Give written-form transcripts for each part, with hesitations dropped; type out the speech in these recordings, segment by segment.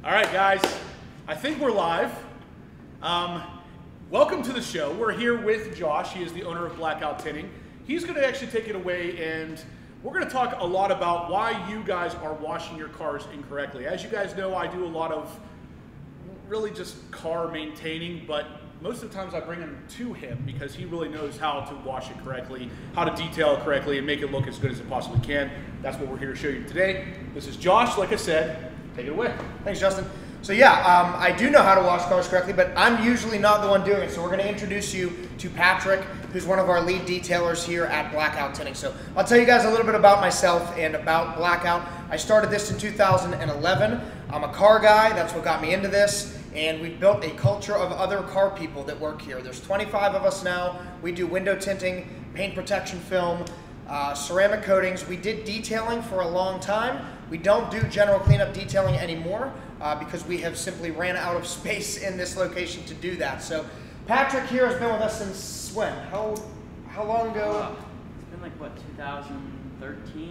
All right, guys, I think we're live. Welcome to the show. We're here with Josh. He is the owner of Blackout Tinting. He's going to actually take it away, and we're going to talk a lot about why you guys are washing your cars incorrectly. As you guys know, I do a lot of really just car maintaining, but most of the times I bring him to him because he really knows how to wash it correctly, how to detail it correctly, and make it look as good as it possibly can. That's what we're here to show you today. This is Josh, like I said. Take it away. Thanks, Justin. So yeah, I do know how to wash cars correctly, but I'm usually not the one doing it. So we're going to introduce you to Patrick, who's one of our lead detailers here at Blackout Tinting. So I'll tell you guys a little bit about myself and about Blackout. I started this in 2011. I'm a car guy. That's what got me into this. And we've built a culture of other car people that work here. There's 25 of us now. We do window tinting, paint protection film, ceramic coatings. We did detailing for a long time. We don't do general cleanup detailing anymore because we have simply ran out of space in this location to do that. So Patrick here has been with us since when? How long ago? It's been like, what, 2013-ish?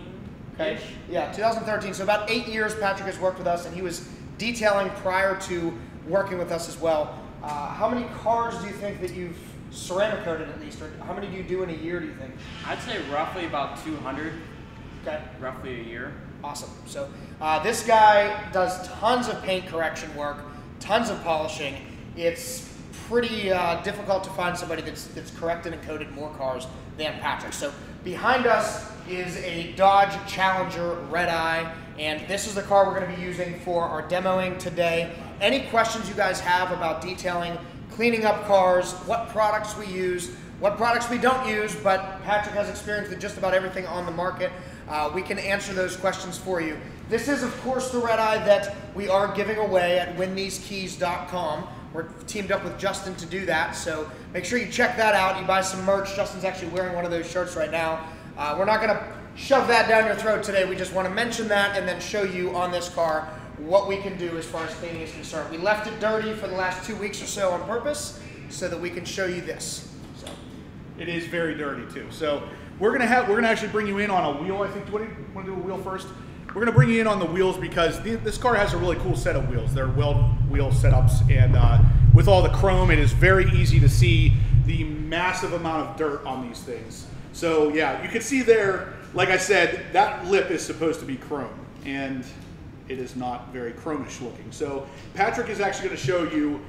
Okay. Yeah, 2013. So about 8 years Patrick has worked with us, and he was detailing prior to working with us as well. How many cars do you think that you've ceramic coated at least, or how many do you do in a year, do you think? I'd say roughly about 200. Okay. Roughly a year. Awesome. So this guy does tons of paint correction work, tons of polishing. It's pretty difficult to find somebody that's corrected and coated more cars than Patrick. So behind us is a Dodge Challenger Red Eye, and this is the car we're going to be using for our demoing today. Any questions you guys have about detailing, cleaning up cars, what products we use, what products we don't use, but Patrick has experience with just about everything on the market. We can answer those questions for you. This is, of course, the Red Eye that we are giving away at winthesekeys.com. We're teamed up with Justin to do that, so make sure you check that out. You buy some merch. Justin's actually wearing one of those shirts right now. We're not going to shove that down your throat today. We just want to mention that and then show you on this car what we can do as far as cleaning is concerned. We left it dirty for the last 2 weeks or so on purpose so that we can show you this. So it is very dirty too. So we're gonna actually bring you in on a wheel. I think. Do you want to do a wheel first? We're gonna bring you in on the wheels because this car has a really cool set of wheels. They're weld wheel setups, and with all the chrome, it is very easy to see the massive amount of dirt on these things. So yeah, you can see there. Like I said, that lip is supposed to be chrome, and it is not very chromish looking. So Patrick is actually going to show you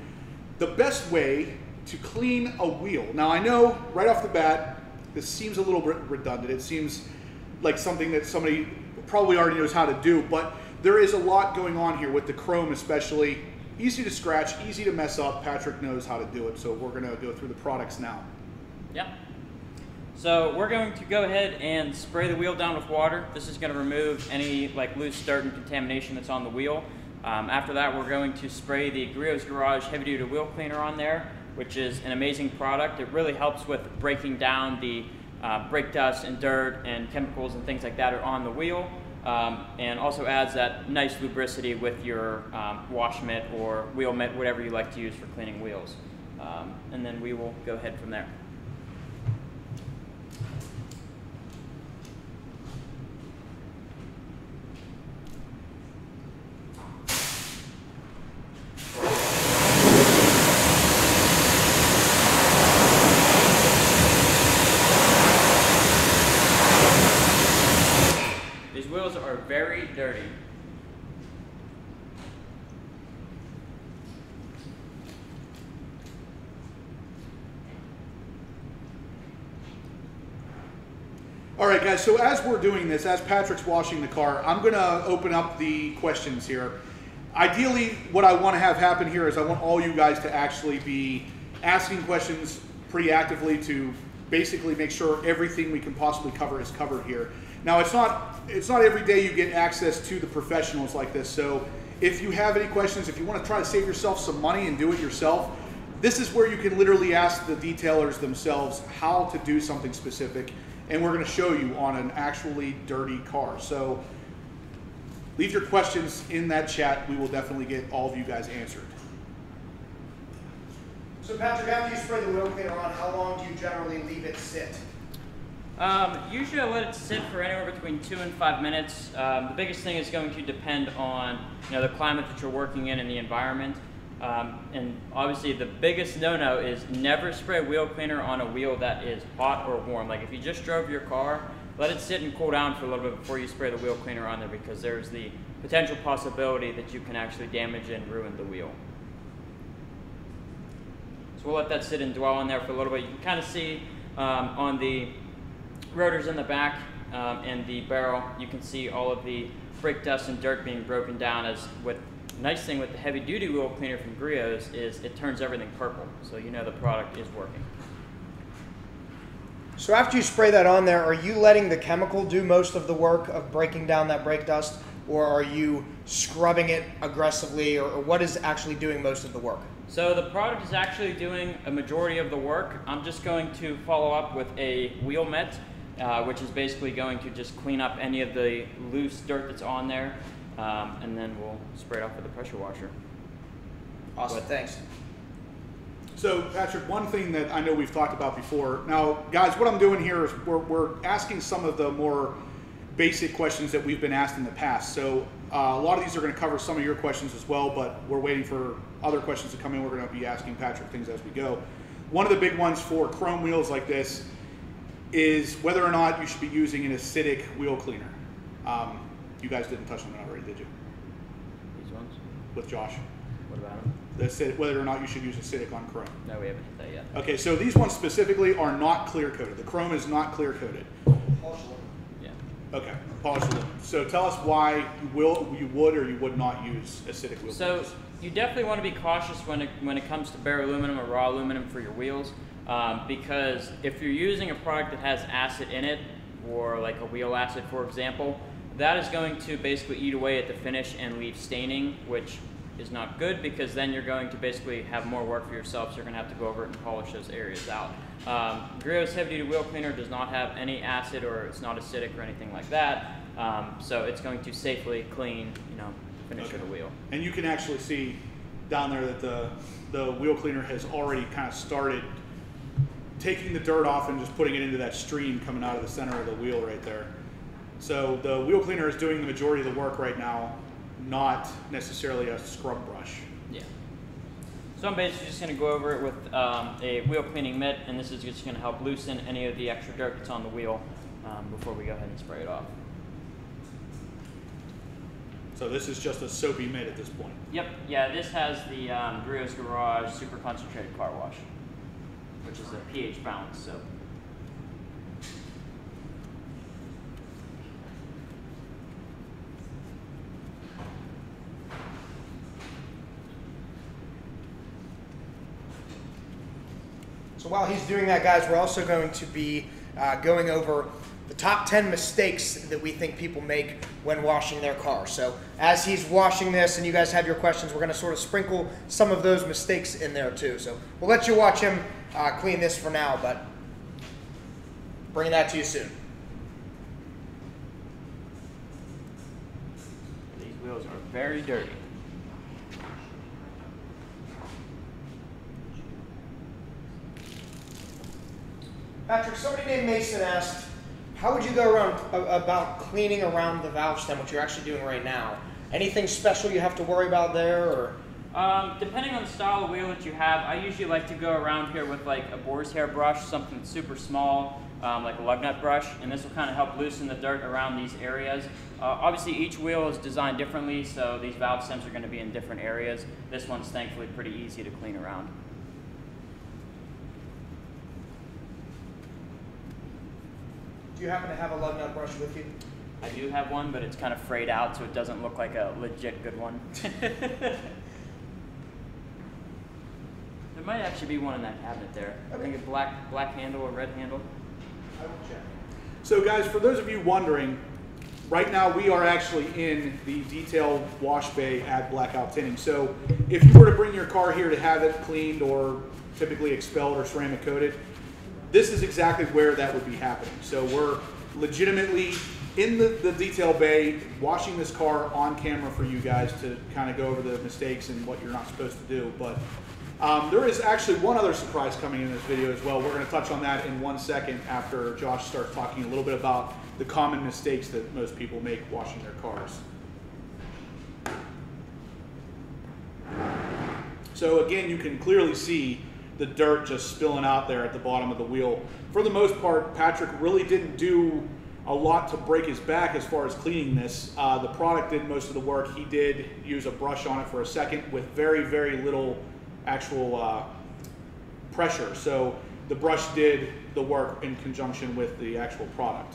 the best way to clean a wheel. Now I know right off the bat, this seems a little bit redundant. It seems like something that somebody probably already knows how to do, but there is a lot going on here with the chrome especially. Easy to scratch, easy to mess up. Patrick knows how to do it, so we're going to go through the products now. Yep. So we're going to go ahead and spray the wheel down with water. This is going to remove any loose dirt and contamination that's on the wheel. After that, we're going to spray the Griot's Garage Heavy Duty Wheel Cleaner on there, which is an amazing product. It really helps with breaking down the brake dust and dirt and chemicals and things like that are on the wheel, and also adds that nice lubricity with your wash mitt or wheel mitt, whatever you like to use for cleaning wheels. And then we will go ahead from there. These wheels are very dirty. All right, guys, so as we're doing this, as Patrick's washing the car, I'm going to open up the questions here. Ideally, what I want to have happen here is I want all you guys to actually be asking questions pretty actively to basically make sure everything we can possibly cover is covered here. Now, it's not every day you get access to the professionals like this, so if you have any questions, if you want to try to save yourself some money and do it yourself, this is where you can literally ask the detailers themselves how to do something specific, and we're going to show you on an actually dirty car. So leave your questions in that chat. We will definitely get all of you guys answered. So Patrick, after you spray the wheel cleaner on, how long do you generally leave it sit? Usually I let it sit for anywhere between 2 and 5 minutes. The biggest thing is going to depend on the climate that you're working in and the environment. And obviously the biggest no-no is never spray wheel cleaner on a wheel that is hot or warm. Like if you just drove your car, let it sit and cool down for a little bit before you spray the wheel cleaner on there, because there's the potential possibility that you can actually damage and ruin the wheel. So we'll let that sit and dwell in there for a little bit. You can kind of see on the rotors in the back and the barrel, you can see all of the brake dust and dirt being broken down. As with nice thing with the heavy duty wheel cleaner from Griot's is it turns everything purple, so you know the product is working. So after you spray that on there, are you letting the chemical do most of the work of breaking down that brake dust, or are you scrubbing it aggressively, or what is actually doing most of the work? So the product is actually doing a majority of the work. I'm just going to follow up with a wheel mitt, which is basically going to just clean up any of the loose dirt that's on there, and then we'll spray it off with a pressure washer. Awesome, thanks. So Patrick, one thing that I know we've talked about before, now guys, what I'm doing here is we're asking some of the more basic questions that we've been asked in the past. So a lot of these are going to cover some of your questions as well, but we're waiting for other questions to come in. We're going to be asking Patrick things as we go. One of the big ones for chrome wheels like this is whether or not you should be using an acidic wheel cleaner. You guys didn't touch on that already, did you? These ones? With Josh. What about them? Whether or not you should use acidic on chrome. No, we haven't hit that yet. Okay, so these ones specifically are not clear coated. The chrome is not clear coated. Yeah. Okay, polished aluminum. So tell us why you would or you would not use acidic wheel So you definitely want to be cautious when it comes to bare aluminum or raw aluminum for your wheels, because if you're using a product that has acid in it, or like a wheel acid, for example, that is going to basically eat away at the finish and leave staining, which is not good, because then you're going to basically have more work for yourself, so you're going to have to go over it and polish those areas out. Griot's heavy duty wheel cleaner does not have any acid, or it's not acidic or anything like that, so it's going to safely clean, the finish of the wheel. And you can actually see down there that the wheel cleaner has already kind of started taking the dirt off and just putting it into that stream coming out of the center of the wheel right there. So the wheel cleaner is doing the majority of the work right now, not necessarily a scrub brush. Yeah. So I'm basically just going to go over it with a wheel cleaning mitt, and this is just going to help loosen any of the extra dirt that's on the wheel before we go ahead and spray it off. So this is just a soapy mitt at this point. Yep. Yeah, this has the Griot's Garage Super Concentrated Car Wash, which is a pH balanced soap. So while he's doing that, guys, we're also going to be going over the top 10 mistakes that we think people make when washing their car. So as he's washing this and you guys have your questions, we're going to sort of sprinkle some of those mistakes in there too. So we'll let you watch him clean this for now, but bring that to you soon. These wheels are very dirty. Patrick, somebody named Mason asked, how would you go around about cleaning around the valve stem, which you're actually doing right now? Anything special you have to worry about there, or? Depending on the style of wheel that you have, I usually like to go around here with like a boar's hair brush, something super small, like a lug nut brush, and this will kind of help loosen the dirt around these areas. Obviously each wheel is designed differently, so these valve stems are going to be in different areas. This one's thankfully pretty easy to clean around. Do you happen to have a lug nut brush with you? I do have one, but it's kind of frayed out, so it doesn't look like a legit good one. There might actually be one in that cabinet there. I think a black handle or red handle. I will check. So guys, for those of you wondering, right now we are actually in the detail wash bay at Blackout Tinting. So if you were to bring your car here to have it cleaned or typically expelled or ceramic coated, this is exactly where that would be happening. So we're legitimately in the detail bay washing this car on camera for you guys to kind of go over the mistakes and what you're not supposed to do. But There is actually one other surprise coming in this video as well. We're going to touch on that in 1 second after Josh starts talking a little bit about the common mistakes that most people make washing their cars. So again, you can clearly see the dirt just spilling out there at the bottom of the wheel. For the most part, Patrick really didn't do a lot to break his back as far as cleaning this. The product did most of the work. He did use a brush on it for a second with very, very little actual pressure. So the brush did the work in conjunction with the actual product.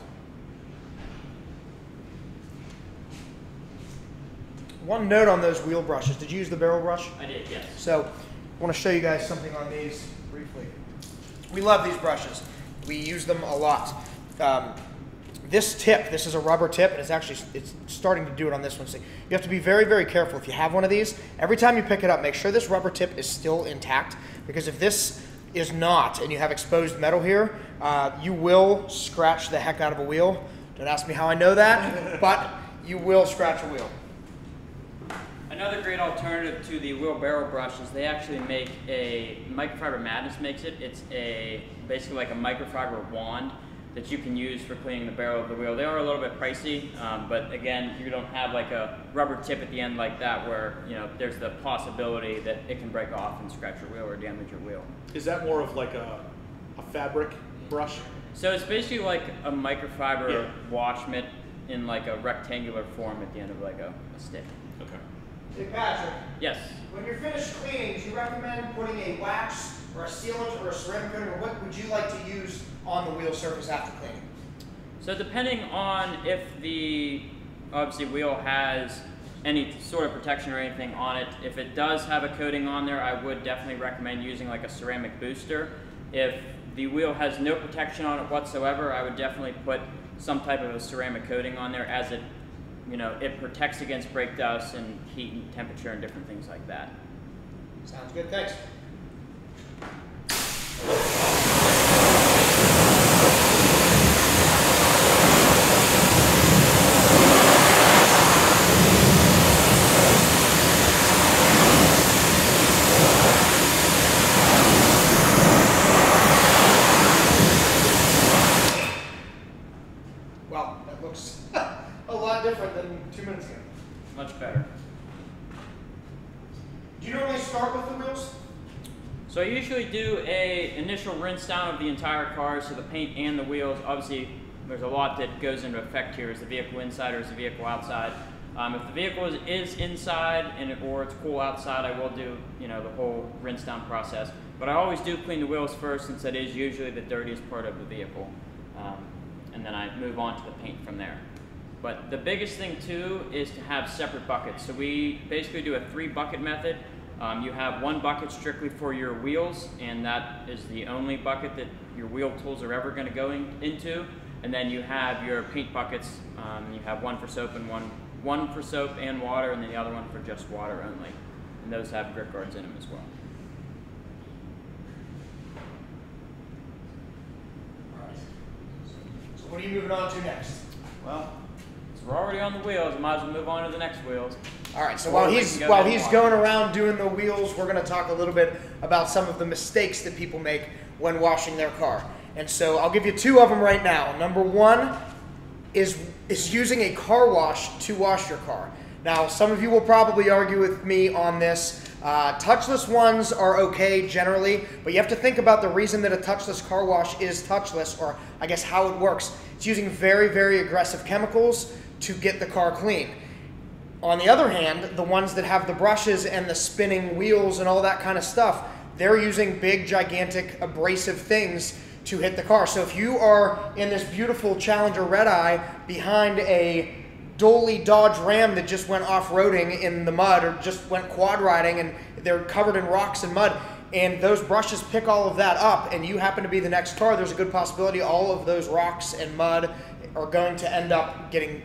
One note on those wheel brushes. Did you use the barrel brush? I did, yes. So I want to show you guys something on these briefly. We love these brushes. We use them a lot. This tip, this is a rubber tip, and it's starting to do it on this one. So you have to be very, very careful. If you have one of these, every time you pick it up, make sure this rubber tip is still intact, because if this is not, and you have exposed metal here, you will scratch the heck out of a wheel. Don't ask me how I know that, but you will scratch a wheel. Another great alternative to the wheel barrel brush is they actually make Microfiber Madness makes it. It's basically like a microfiber wand that you can use for cleaning the barrel of the wheel. They are a little bit pricey, but again, you don't have like a rubber tip at the end like that where there's the possibility that it can break off and scratch your wheel or damage your wheel. Is that more of like a fabric brush? So it's basically like a microfiber wash mitt in like a rectangular form at the end of like a stick. Okay. Hey Patrick. Yes. When you're finished cleaning, do you recommend putting a wax or a sealant or a ceramic coating, or what would you like to use on the wheel surface after cleaning? So depending on if the obviously wheel has any sort of protection or anything on it, if it does have a coating on there, I would definitely recommend using like a ceramic booster. If the wheel has no protection on it whatsoever, I would definitely put some type of a ceramic coating on there, as it it protects against brake dust and heat and temperature and different things like that. Sounds good, thanks. Well, that looks a lot different than 2 minutes ago. Much better. Do you normally start with the wheels? So I usually do an initial rinse down of the entire car, so the paint and the wheels. Obviously, there's a lot that goes into effect here. Is the vehicle inside or is the vehicle outside? If the vehicle is inside or it's cool outside, I will do the whole rinse down process. But I always do clean the wheels first, since that is usually the dirtiest part of the vehicle. And then I move on to the paint from there. But the biggest thing too is to have separate buckets. So we basically do a 3-bucket method. You have 1 bucket strictly for your wheels, and that is the only bucket that your wheel tools are ever going to go into. And then you have your paint buckets. You have 1 for soap and one for soap and water, and then the other one for just water only. And those have grip guards in them as well. All right. So what are you moving on to next? Well, so we're already on the wheels. I might as well move on to the next wheels. All right, so while he's going around doing the wheels, we're going to talk a little bit about some of the mistakes that people make when washing their car. And so I'll give you 2 of them right now. Number 1 is using a car wash to wash your car. Now, some of you will probably argue with me on this. Touchless ones are okay generally, but you have to think about the reason that a touchless car wash is touchless, or I guess how it works. It's using very, very aggressive chemicals to get the car clean. On the other hand, the ones that have the brushes and the spinning wheels and all that kind of stuff, they're using big, gigantic, abrasive things to hit the car. So if you are in this beautiful Challenger Red Eye behind a Dolly Dodge Ram that just went off-roading in the mud, or just went quad riding and they're covered in rocks and mud, and those brushes pick all of that up, and you happen to be the next car, there's a good possibility all of those rocks and mud are going to end up getting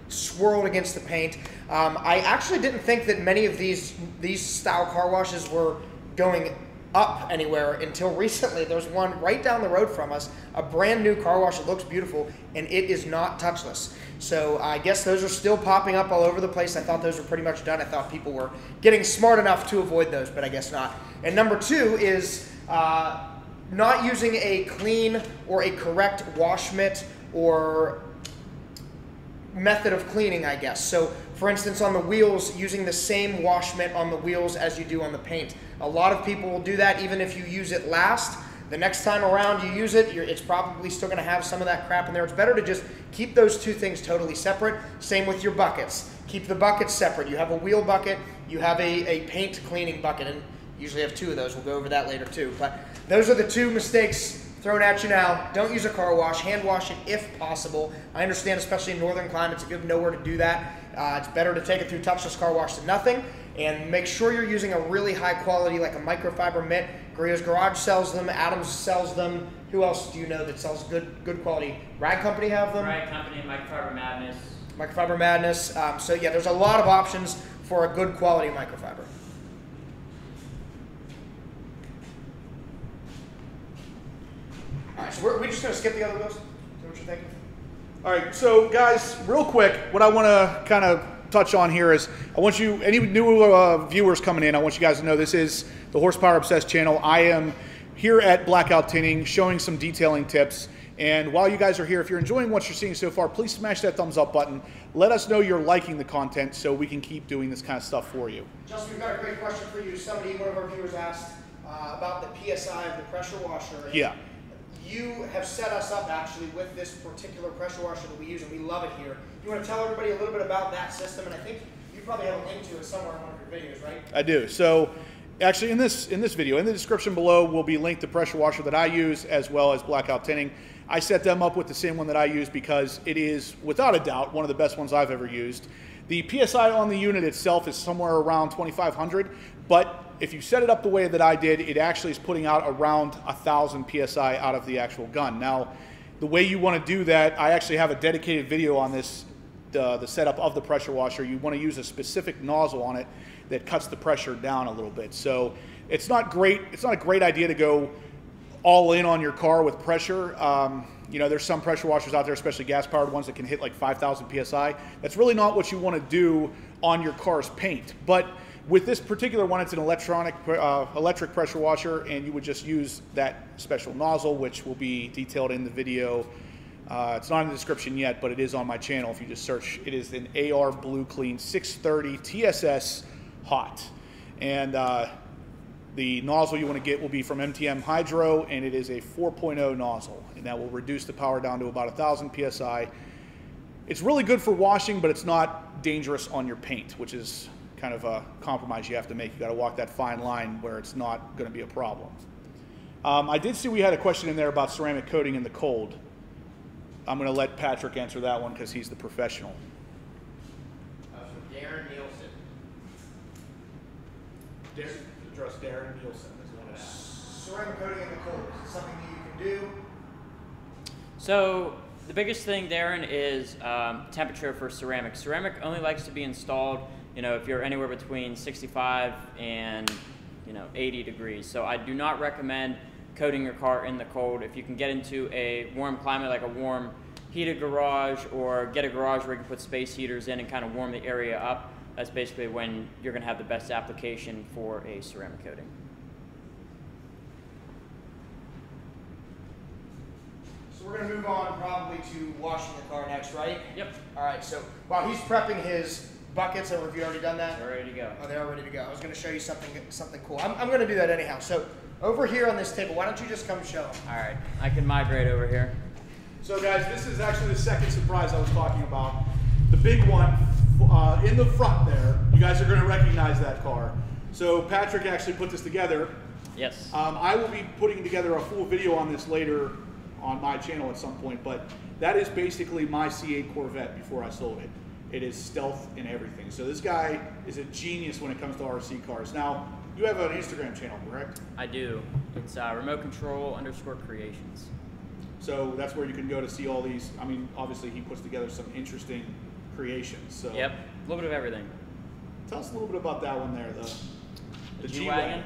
swirled against the paint. I actually didn't think that many of these style car washes were going up anywhere until recently. There's one right down the road from us, a brand new car wash. It looks beautiful, and it is not touchless. So I guess those are still popping up all over the place. I thought those were pretty much done. I thought people were getting smart enough to avoid those, but I guess not. And number 2 is not using a clean or a correct wash mitt or method of cleaning, I guess. So for instance, on the wheels, using the same wash mitt on the wheels as you do on the paint. A lot of people will do that even if you use it last. The next time around you use it, it's probably still going to have some of that crap in there. It's better to just keep those 2 things totally separate. Same with your buckets. Keep the buckets separate. You have a wheel bucket, you have a paint cleaning bucket, and usually have 2 of those. We'll go over that later too. But those are the 2 mistakes thrown at you now. Don't use a car wash. Hand wash it if possible. I understand, especially in northern climates, if you have nowhere to do that, it's better to take it through touchless car wash than nothing. And make sure you're using a really high quality, like a microfiber mitt. Griot's Garage sells them. Adams sells them. Who else do you know that sells good quality? Rag Company have them. Rag Company, Microfiber Madness. Microfiber Madness. So yeah, there's a lot of options for a good quality microfiber. All right, so we're just going to skip the other wheels? Is that what you're thinking? All right, so guys, real quick, what I want to kind of touch on here is I want you, any new viewers coming in, I want you guys to know this is the Horsepower Obsessed channel. I am here at Blackout Tinting showing some detailing tips. And while you guys are here, if you're enjoying what you're seeing so far, please smash that thumbs up button. Let us know you're liking the content so we can keep doing this kind of stuff for you. Justin, we've got a great question for you. One of our viewers asked about the PSI of the pressure washer. Yeah. You have set us up actually with this particular pressure washer that we use, and we love it here. You want to tell everybody a little bit about that system, and I think you probably have a link to it somewhere in one of your videos, right? I do. So actually in this video, in the description below will be linked the pressure washer that I use as well as Blackout Tinting. I set them up with the same one that I use because it is, without a doubt, one of the best ones I've ever used. The PSI on the unit itself is somewhere around 2,500, but if you set it up the way that I did, it actually is putting out around 1,000 PSI out of the actual gun. Now, the way you want to do that, I actually have a dedicated video on this, the setup of the pressure washer. You want to use a specific nozzle on it that cuts the pressure down a little bit. So it's not great. It's not a great idea to go all in on your car with pressure. You know, there's some pressure washers out there, especially gas-powered ones that can hit like 5,000 PSI. That's really not what you want to do on your car's paint. But with this particular one, it's an electric pressure washer, and you would just use that special nozzle, which will be detailed in the video. It's not in the description yet, but it is on my channel. If you just search, it is an AR Blue Clean 630 TSS Hot. And the nozzle you want to get will be from MTM Hydro, and it is a 4.0 nozzle, and that will reduce the power down to about 1,000 PSI. It's really good for washing, but it's not dangerous on your paint, which is kind of a compromise you have to make. You got to walk that fine line where it's not going to be a problem. I did see we had a question in there about ceramic coating in the cold. I'm going to let Patrick answer that one because he's the professional. From Darren Nielsen. Address Darren Nielsen is the one that asked. Ceramic coating in the cold, is it something that you can do? So the biggest thing, Darren, is temperature for ceramic. Ceramic only likes to be installed, you know, if you're anywhere between 65 and 80 degrees. So I do not recommend coating your car in the cold. If you can get into a warm climate, like a warm heated garage, or get a garage where you can put space heaters in and kind of warm the area up, that's basically when you're going to have the best application for a ceramic coating. So we're going to move on probably to washing the car next, right? Yep. All right, so while he's prepping his buckets, or have you already done that? They're ready to go. Oh, they are ready to go. I was going to show you something cool. I'm going to do that anyhow. So over here on this table, why don't you just come show them? All right, I can migrate over here. So guys, this is actually the second surprise I was talking about. The big one in the front there, you guys are going to recognize that car. So Patrick actually put this together. Yes. I will be putting together a full video on this later on my channel at some point, but that is basically my C8 Corvette before I sold it. It is stealth and everything. So this guy is a genius when it comes to RC cars. Now, you have an Instagram channel, correct? I do. It's remote control _creations. So that's where you can go to see all these. I mean, obviously he puts together some interesting creations. So yep, a little bit of everything. Tell us a little bit about that one there, the G-Wagon.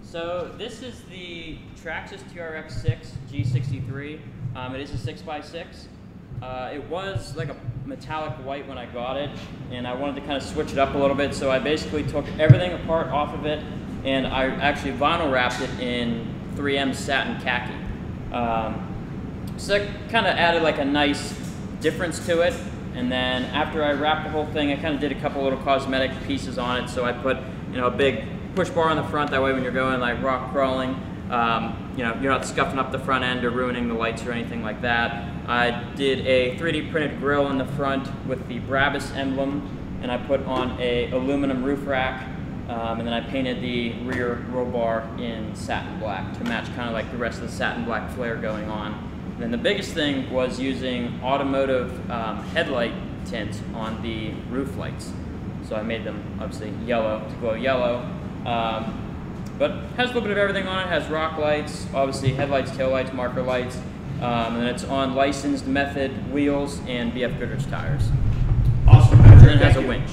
So this is the Traxxas TRX6 G63. It is a 6x6. It was like a metallic white when I got it, and I wanted to kind of switch it up a little bit, so I basically took everything apart off of it, and I actually vinyl wrapped it in 3M satin khaki. So that kind of added like a nice difference to it. And then after I wrapped the whole thing, I kind of did a couple little cosmetic pieces on it. So I put, a big push bar on the front. That way when you're going like rock crawling, you're not scuffing up the front end or ruining the lights or anything like that. I did a 3D printed grille in the front with the Brabus emblem, and I put on a aluminum roof rack, and then I painted the rear roll bar in satin black to match kind of like the rest of the satin black flare going on. And then the biggest thing was using automotive headlight tint on the roof lights. So I made them obviously yellow to glow yellow. But has a little bit of everything on it. Has rock lights, obviously headlights, taillights, marker lights, and then it's on licensed method wheels and BF Goodrich tires. Awesome, Patrick. And it has a winch.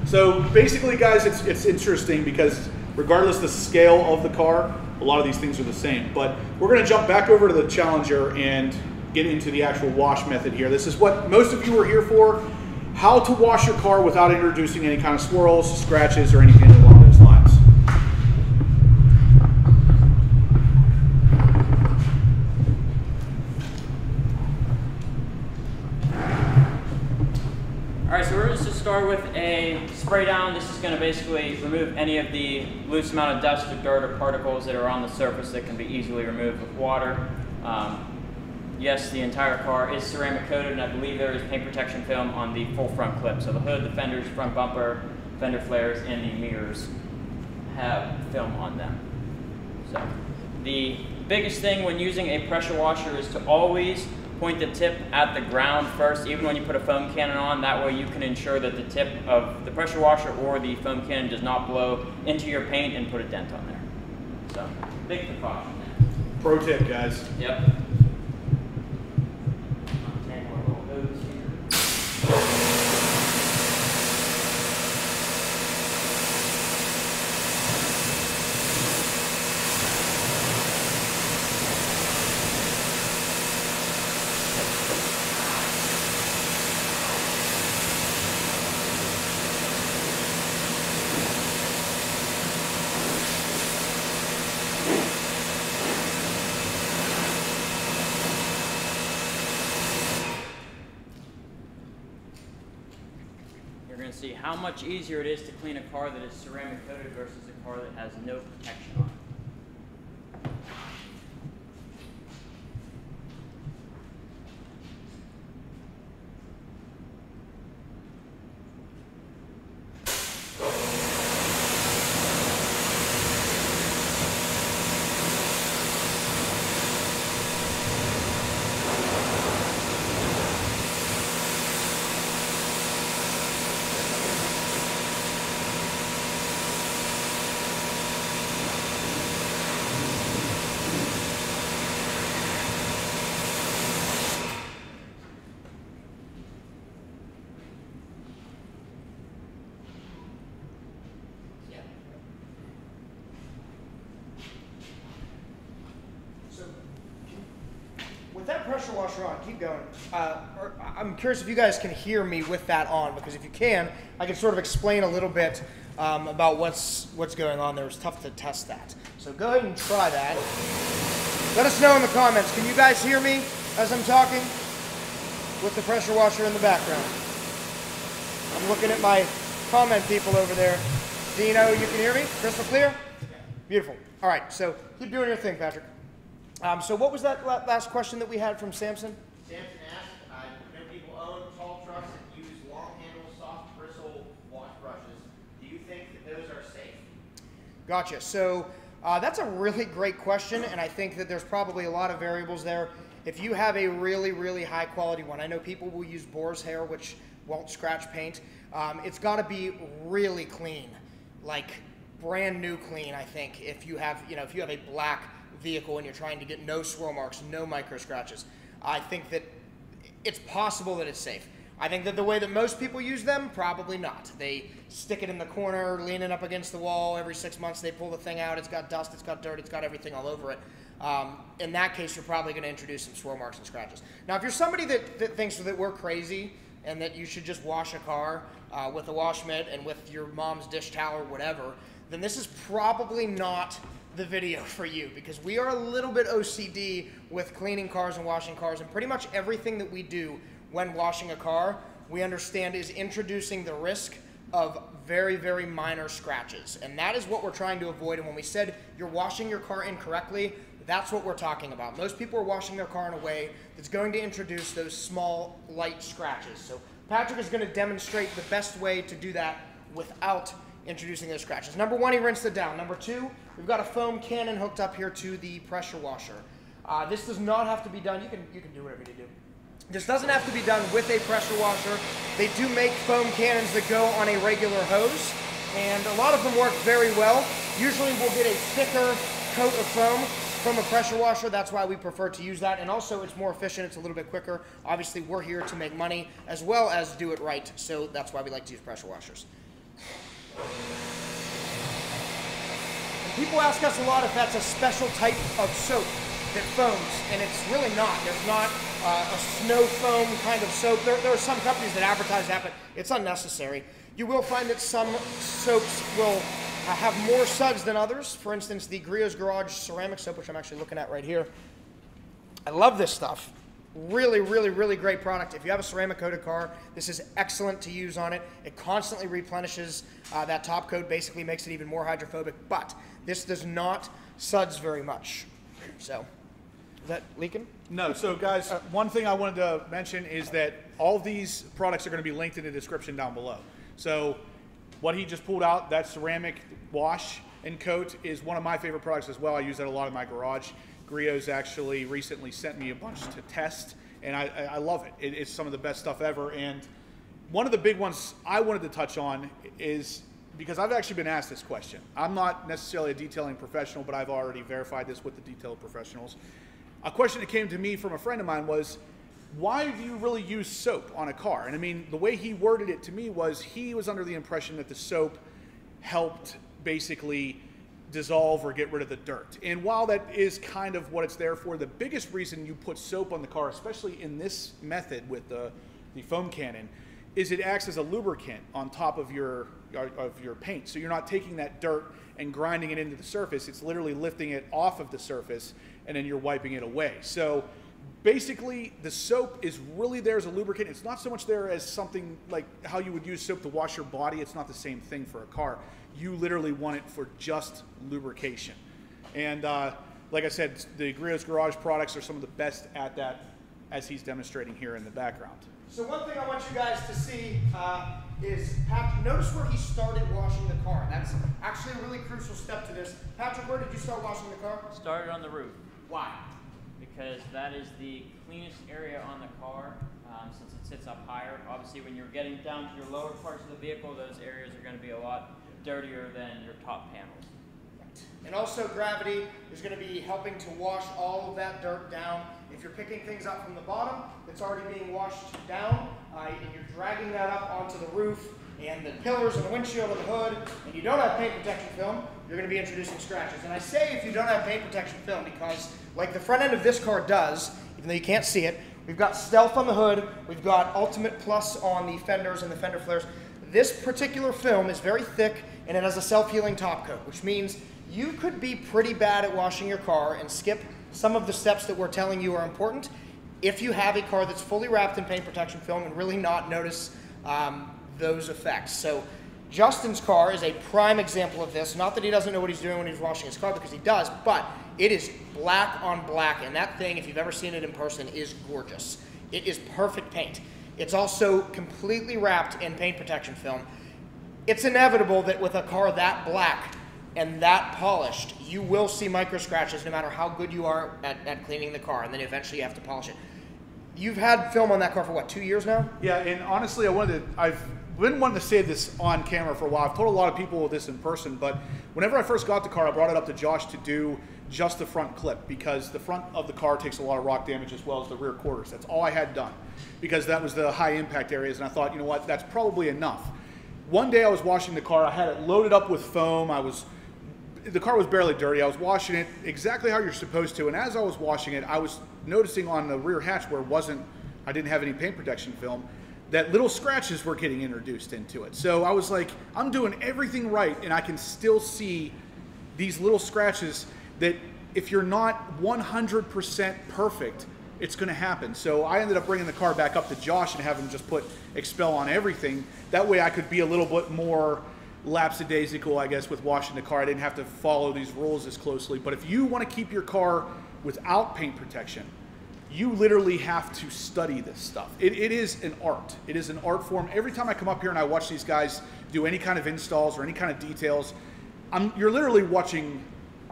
So basically, guys, it's interesting because regardless of the scale of the car, a lot of these things are the same. But we're going to jump back over to the Challenger and get into the actual wash method here. This is what most of you are here for: how to wash your car without introducing any kind of swirls, scratches, or anything along those lines. Alright, so we're just to start with a spray down. This is going to basically remove any of the loose amount of dust or dirt or particles that are on the surface that can be easily removed with water. Yes, the entire car is ceramic coated, and I believe there is paint protection film on the full front clip. So the hood, the fenders, front bumper, fender flares, and the mirrors have film on them. So the biggest thing when using a pressure washer is to always point the tip at the ground first, even when you put a foam cannon on. That way you can ensure that the tip of the pressure washer or the foam cannon does not blow into your paint and put a dent on there. So, big precaution there. Pro tip, guys. Yep. Untangle our little hose here. See how much easier it is to clean a car that is ceramic coated versus a car that has no protection on it. With that pressure washer on, keep going. I'm curious if you guys can hear me with that on, because if you can, I can sort of explain a little bit about what's going on there. It's tough to test that. So go ahead and try that. Let us know in the comments. Can you guys hear me as I'm talking with the pressure washer in the background? I'm looking at my comment people over there. Dino, you can hear me? Crystal clear? Beautiful. All right, so keep doing your thing, Patrick. So what was that last question that we had from Samson? Samson asked, many people own tall trucks that use long handle, soft bristle wash brushes. Do you think that those are safe? Gotcha. So that's a really great question, and I think that there's probably a lot of variables there. If you have a really, really high quality one, I know people will use boar's hair, which won't scratch paint. It's got to be really clean, like brand new clean, I think, if you have, if you have a black vehicle and you're trying to get no swirl marks, no micro scratches. I think that it's possible that it's safe. I think that the way that most people use them, probably not. They stick it in the corner, leaning up against the wall. Every 6 months they pull the thing out. It's got dust, it's got dirt, it's got everything all over it. In that case, you're probably going to introduce some swirl marks and scratches. Now, if you're somebody that thinks that we're crazy and that you should just wash a car with a wash mitt and with your mom's dish towel or whatever, then this is probably not the video for you, because we are a little bit OCD with cleaning cars and washing cars, and pretty much everything that we do when washing a car, we understand is introducing the risk of very, very minor scratches. And that is what we're trying to avoid. And when we said you're washing your car incorrectly, that's what we're talking about. Most people are washing their car in a way that's going to introduce those small, light scratches. So Patrick is going to demonstrate the best way to do that without introducing those scratches. Number one, he rinsed it down. Number two, we've got a foam cannon hooked up here to the pressure washer. This does not have to be done. You can do whatever you do. This doesn't have to be done with a pressure washer. They do make foam cannons that go on a regular hose, and a lot of them work very well. Usually we'll get a thicker coat of foam from a pressure washer. That's why we prefer to use that, and also it's more efficient. It's a little bit quicker. Obviously, we're here to make money as well as do it right, so that's why we like to use pressure washers. And people ask us a lot if that's a special type of soap that foams, and it's really not. There's not a snow foam kind of soap. There are some companies that advertise that, but it's unnecessary. You will find that some soaps will have more suds than others. For instance, the Griot's Garage ceramic soap, which I'm actually looking at right here. I love this stuff. Really, really, really great product. If you have a ceramic coated car, this is excellent to use on it. It constantly replenishes that top coat, basically makes it even more hydrophobic, but this does not suds very much. So, is that leaking? No. So guys, one thing I wanted to mention is that all of these products are going to be linked in the description down below. So what he just pulled out, that ceramic wash and coat, is one of my favorite products as well. I use that a lot in my garage. Griot's actually recently sent me a bunch to test, and I love it. It's some of the best stuff ever. And one of the big ones I wanted to touch on is, because I've actually been asked this question. I'm not necessarily a detailing professional, but I've already verified this with the detail professionals. A question that came to me from a friend of mine was, why do you really use soap on a car? And I mean, the way he worded it to me was, he was under the impression that the soap helped basically dissolve or get rid of the dirt. And while that is kind of what it's there for, the biggest reason you put soap on the car, especially in this method with the foam cannon, is it acts as a lubricant on top of your paint. So you're not taking that dirt and grinding it into the surface. It's literally lifting it off of the surface, and then you're wiping it away. So basically, the soap is really there as a lubricant. It's not so much there as something like how you would use soap to wash your body. It's not the same thing for a car. You literally want it for just lubrication. And like I said, the Griot's Garage products are some of the best at that, as he's demonstrating here in the background. So one thing I want you guys to see is, Patrick, notice where he started washing the car. That's actually a really crucial step to this. Patrick, where did you start washing the car? Started on the roof. Why? Because that is the cleanest area on the car, since it sits up higher. Obviously, when you're getting down to your lower parts of the vehicle, those areas are going to be a lot dirtier than your top panels. And also, gravity is going to be helping to wash all of that dirt down. If you're picking things up from the bottom, it's already being washed down, and you're dragging that up onto the roof and the pillars and the windshield and the hood, and you don't have paint protection film, you're going to be introducing scratches. And I say if you don't have paint protection film because, like the front end of this car does, even though you can't see it, we've got Stealth on the hood, we've got Ultimate Plus on the fenders and the fender flares. This particular film is very thick, and it has a self-healing top coat, which means you could be pretty bad at washing your car and skip some of the steps that we're telling you are important if you have a car that's fully wrapped in paint protection film and really not notice those effects. So Justin's car is a prime example of this. Not that he doesn't know what he's doing when he's washing his car, because he does, but it is black on black, and that thing, if you've ever seen it in person, is gorgeous. It is perfect paint. It's also completely wrapped in paint protection film. It's inevitable that with a car that black and that polished, you will see micro scratches no matter how good you are at cleaning the car, and then eventually you have to polish it. You've had film on that car for what, 2 years now? Yeah, and honestly, I've been wanting to say this on camera for a while. I've told a lot of people this in person, but whenever I first got the car, I brought it up to Josh to do just the front clip, because the front of the car takes a lot of rock damage as well as the rear quarters. That's all I had done, because that was the high impact areas, and I thought, you know what, that's probably enough. One day I was washing the car, I had it loaded up with foam, the car was barely dirty, I was washing it exactly how you're supposed to, and as I was washing it, I was noticing on the rear hatch where I didn't have any paint protection film, that little scratches were getting introduced into it. So I was like, I'm doing everything right, and I can still see these little scratches that if you're not 100% perfect, it's gonna happen. So I ended up bringing the car back up to Josh and having him just put XPEL on everything. That way I could be a little bit more lapsadaisical, I guess, with washing the car. I didn't have to follow these rules as closely. But if you wanna keep your car without paint protection, you literally have to study this stuff. It is an art. It is an art form. Every time I come up here and I watch these guys do any kind of installs or any kind of details, you're literally watching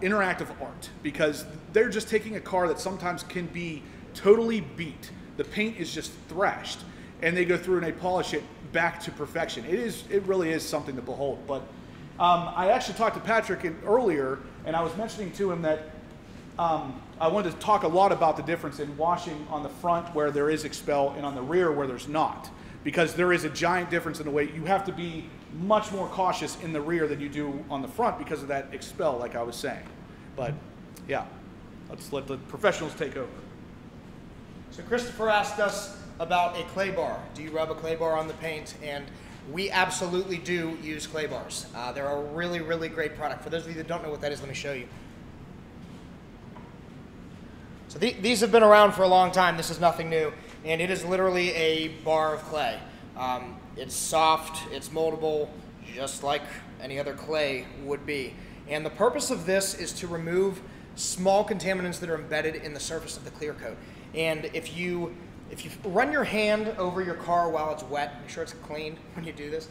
interactive art, because they're just taking a car that sometimes can be totally beat. The paint is just thrashed, and they go through and they polish it back to perfection. It really is something to behold. But I actually talked to Patrick earlier, and I was mentioning to him that I wanted to talk a lot about the difference in washing on the front where there is XPEL and on the rear where there's not, because there is a giant difference in the way you have to be much more cautious in the rear than you do on the front because of that XPEL, like I was saying. But yeah, let's let the professionals take over. So Christopher asked us about a clay bar. Do you rub a clay bar on the paint? And we absolutely do use clay bars. They're a really, really great product. For those of you that don't know what that is, let me show you. So these have been around for a long time. This is nothing new. And it is literally a bar of clay. It's soft, it's moldable, just like any other clay would be. And the purpose of this is to remove small contaminants that are embedded in the surface of the clear coat. And if you run your hand over your car while it's wet, make sure it's clean when you do this.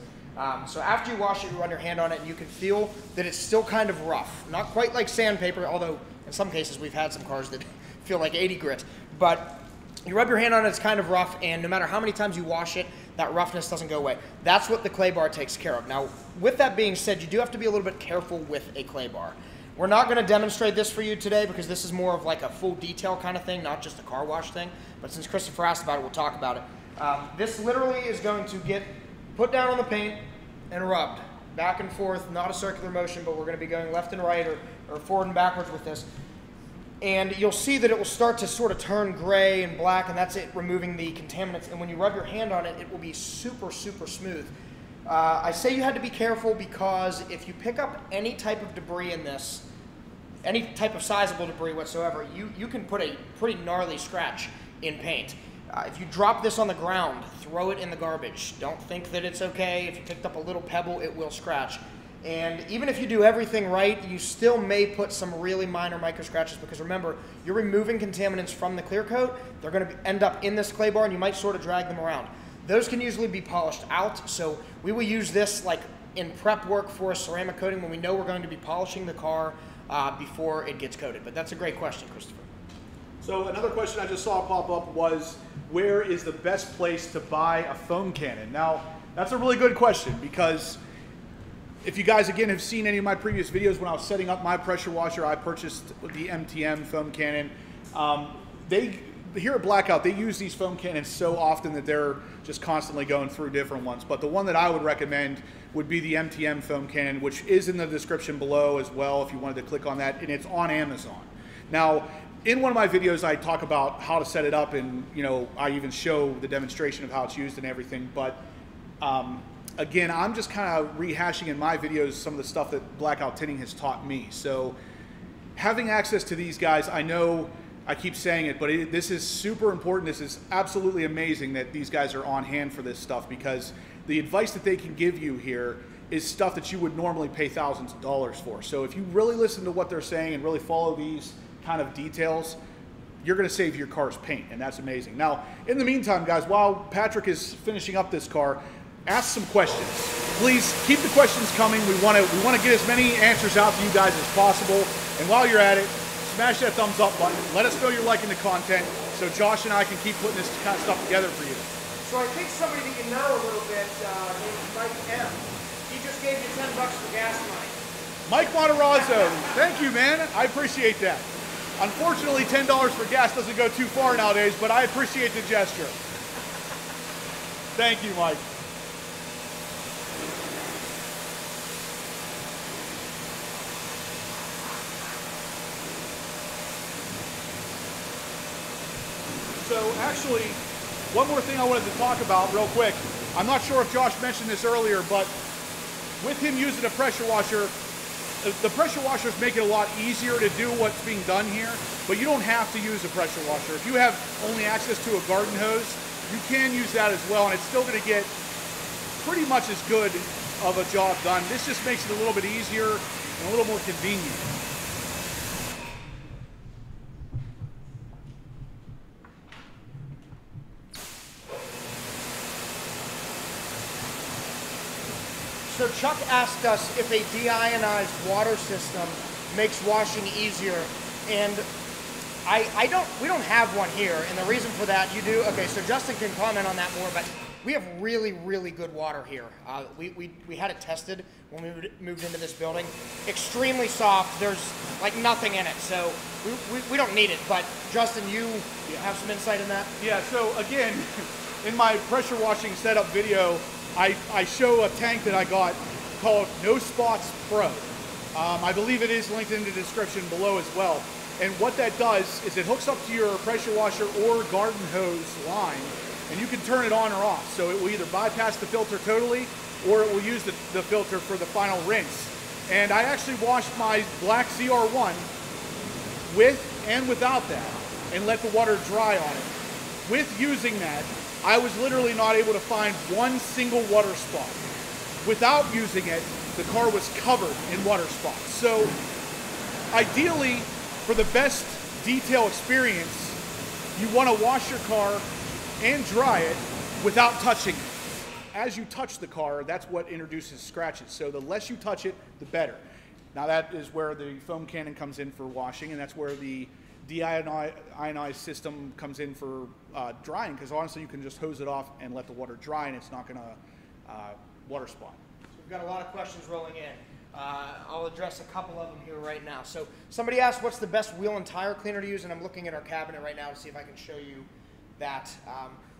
So after you wash it, you run your hand on it, and you can feel that it's still kind of rough. Not quite like sandpaper, although in some cases we've had some cars that feel like 80 grit. But you rub your hand on it, it's kind of rough, and no matter how many times you wash it, that roughness doesn't go away. That's what the clay bar takes care of. Now, with that being said, you do have to be a little bit careful with a clay bar. We're not going to demonstrate this for you today because this is more of like a full detail kind of thing, not just a car wash thing. But since Christopher asked about it, we'll talk about it. This literally is going to get put down on the paint and rubbed back and forth, not a circular motion, but we're going to be going left and right or forward and backwards with this. And you'll see that it will start to sort of turn gray and black, and that's it removing the contaminants. And when you rub your hand on it, it will be super, super smooth. I say you had to be careful because if you pick up any type of debris in this, any type of sizable debris whatsoever, you can put a pretty gnarly scratch in paint. If you drop this on the ground, throw it in the garbage. Don't think that it's okay. If you picked up a little pebble, it will scratch. And even if you do everything right, you still may put some really minor micro scratches, because remember, you're removing contaminants from the clear coat. They're going to end up in this clay bar, and you might sort of drag them around. Those can usually be polished out, so we will use this like in prep work for a ceramic coating when we know we're going to be polishing the car before it gets coated. But that's a great question, Christopher. So another question I just saw pop up was, where is the best place to buy a foam cannon? Now, that's a really good question, because if you guys, again, have seen any of my previous videos when I was setting up my pressure washer, I purchased the MTM foam cannon. Here at Blackout, they use these foam cannons so often that they're just constantly going through different ones. But the one that I would recommend would be the MTM foam cannon, which is in the description below as well if you wanted to click on that, and it's on Amazon. Now, in one of my videos, I talk about how to set it up, and I even show the demonstration of how it's used and everything. But again, I'm just kind of rehashing in my videos some of the stuff that Blackout Tinting has taught me. So having access to these guys, I know I keep saying it, but this is super important. This is absolutely amazing that these guys are on hand for this stuff, because the advice that they can give you here is stuff that you would normally pay thousands of dollars for. So if you really listen to what they're saying and really follow these kind of details, you're going to save your car's paint, and that's amazing. Now, in the meantime, guys, while Patrick is finishing up this car, ask some questions. Please keep the questions coming. We want to get as many answers out to you guys as possible. And while you're at it, smash that thumbs up button. Let us know you're liking the content. so Josh and I can keep putting this kind of stuff together for you. So I think somebody that you know a little bit, named Mike M, he just gave you $10 for gas money. Mike Matarazzo, thank you, man. I appreciate that. Unfortunately, $10 for gas doesn't go too far nowadays, but I appreciate the gesture. Thank you, Mike. So actually, one more thing I wanted to talk about real quick. I'm not sure if Josh mentioned this earlier, but with him using a pressure washer, the pressure washers make it a lot easier to do what's being done here, but you don't have to use a pressure washer. If you have only access to a garden hose, you can use that as well, and it's still going to get pretty much as good of a job done. This just makes it a little bit easier and a little more convenient. So Chuck asked us if a deionized water system makes washing easier, and we don't have one here, and the reason for that, you do, okay, so Justin can comment on that more, but we have really, really good water here. We had it tested when we moved into this building. Extremely soft, there's like nothing in it, so we don't need it, but Justin, you have some insight in that? Yeah, so again, in my pressure washing setup video, I show a tank that I got called No Spots Pro. I believe it is linked in the description below as well. And what that does is it hooks up to your pressure washer or garden hose line, and you can turn it on or off. So it will either bypass the filter totally, or it will use the filter for the final rinse. And I actually washed my black ZR1 with and without that, and let the water dry on it. With using that, I was literally not able to find one single water spot. Without using it, the car was covered in water spots. So ideally, for the best detail experience, you want to wash your car and dry it without touching it. As you touch the car, that's what introduces scratches. So the less you touch it, the better. Now that is where the foam cannon comes in for washing, and that's where the deionized system comes in for drying, because honestly you can just hose it off and let the water dry and it's not going to water spot. So we've got a lot of questions rolling in. I'll address a couple of them here right now. So somebody asked what's the best wheel and tire cleaner to use, and I'm looking at our cabinet right now to see if I can show you that.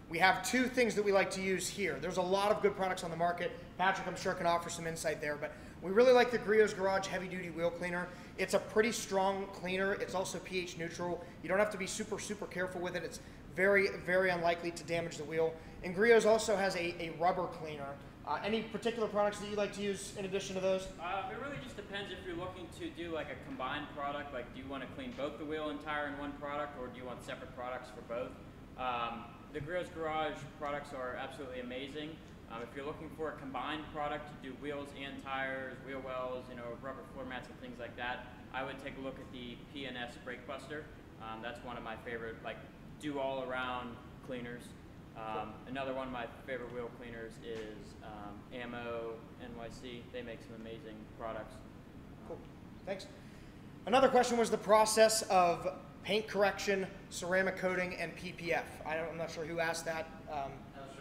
We have two things that we like to use here. There's a lot of good products on the market. Patrick, I'm sure, can offer some insight there, but we really like the Griot's Garage Heavy Duty Wheel Cleaner. It's a pretty strong cleaner. It's also pH neutral. You don't have to be super, super careful with it. It's very, very unlikely to damage the wheel. And Griot's also has a rubber cleaner. Any particular products that you like to use in addition to those? It really just depends if you're looking to do like a combined product. Like, do you want to clean both the wheel and tire in one product, or do you want separate products for both? The Griot's Garage products are absolutely amazing. If you're looking for a combined product to do wheels and tires, wheel wells, rubber floor mats and things like that, I would take a look at the P&S Brake Buster. That's one of my favorite, like, do all-around cleaners. Another one of my favorite wheel cleaners is Ammo NYC. They make some amazing products. Cool, thanks. Another question was the process of paint correction, ceramic coating, and PPF. I'm not sure who asked that. That was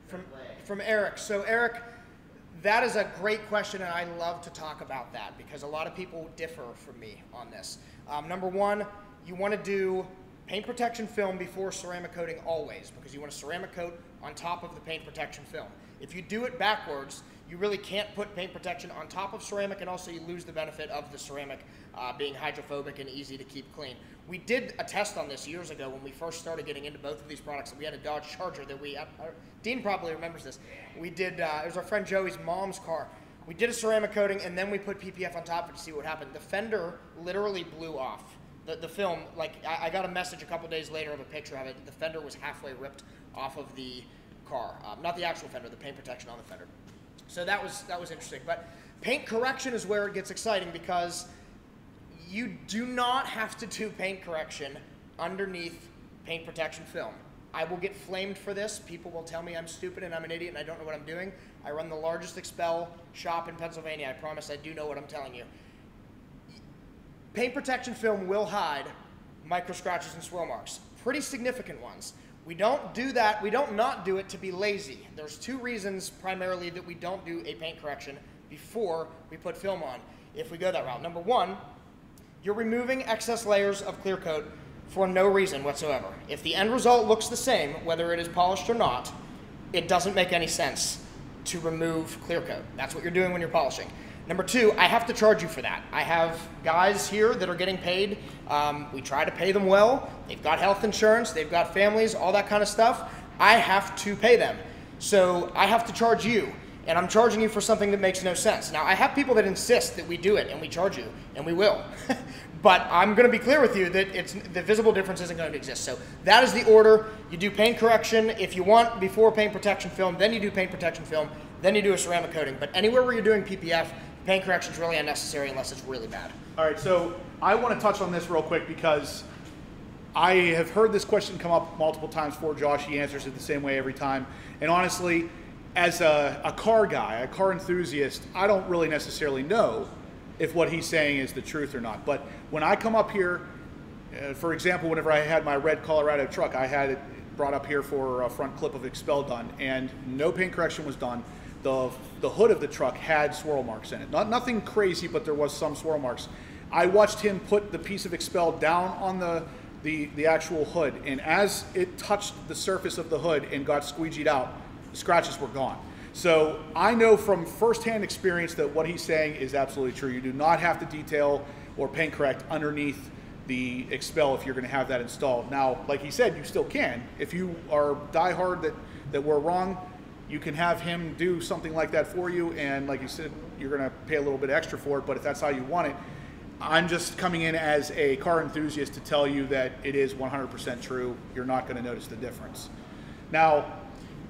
from Eric. From Eric. So Eric, that is a great question, and I love to talk about that because a lot of people differ from me on this. Number one, you want to do paint protection film before ceramic coating always, because you want a ceramic coat on top of the paint protection film. If you do it backwards, you really can't put paint protection on top of ceramic, and also you lose the benefit of the ceramic being hydrophobic and easy to keep clean. We did a test on this years ago when we first started getting into both of these products. We had a Dodge Charger that Dean probably remembers this. We did, it was our friend Joey's mom's car. We did a ceramic coating and then we put PPF on top of it to see what happened. The fender literally blew off. The film, like, I got a message a couple days later of a picture of it. The fender was halfway ripped off of the car. Not the actual fender, the paint protection on the fender. So that was interesting. But paint correction is where it gets exciting, because you do not have to do paint correction underneath paint protection film. I will get flamed for this. People will tell me I'm stupid and I'm an idiot and I don't know what I'm doing. I run the largest XPEL shop in Pennsylvania. I promise I do know what I'm telling you. Paint protection film will hide micro scratches and swirl marks. pretty significant ones. We don't do that, we don't not do it to be lazy. There's two reasons primarily that we don't do a paint correction before we put film on, if we go that route. Number one, you're removing excess layers of clear coat for no reason whatsoever. If the end result looks the same, whether it is polished or not, it doesn't make any sense to remove clear coat. That's what you're doing when you're polishing. Number two, I have to charge you for that. I have guys here that are getting paid. We try to pay them well. They've got health insurance, they've got families, all that kind of stuff. I have to pay them. So I have to charge you, and I'm charging you for something that makes no sense. Now, I have people that insist that we do it and we charge you, and we will. But I'm gonna be clear with you that the visible difference isn't going to exist. So that is the order. You do paint correction if you want before paint protection film, then you do paint protection film, then you do a ceramic coating. But anywhere where you're doing PPF, paint correction is really unnecessary unless it's really bad. All right, so I want to touch on this real quick because I have heard this question come up multiple times for Josh. He answers it the same way every time. And honestly, as a car guy, a car enthusiast, I don't really necessarily know if what he's saying is the truth or not. But when I come up here, for example, whenever I had my red Colorado truck, I had it brought up here for a front clip of XPEL done, and no paint correction was done. The hood of the truck had swirl marks in it. Nothing crazy, but there was some swirl marks. I watched him put the piece of XPEL down on the actual hood, and as it touched the surface of the hood and got squeegeed out, the scratches were gone. So I know from firsthand experience that what he's saying is absolutely true. You do not have to detail or paint correct underneath the XPEL if you're going to have that installed. Now, like he said, you still can. If you are diehard that we're wrong, you can have him do something like that for you, and like you said, you're going to pay a little bit extra for it, but if that's how you want it, I'm just coming in as a car enthusiast to tell you that it is 100% true. You're not going to notice the difference. Now,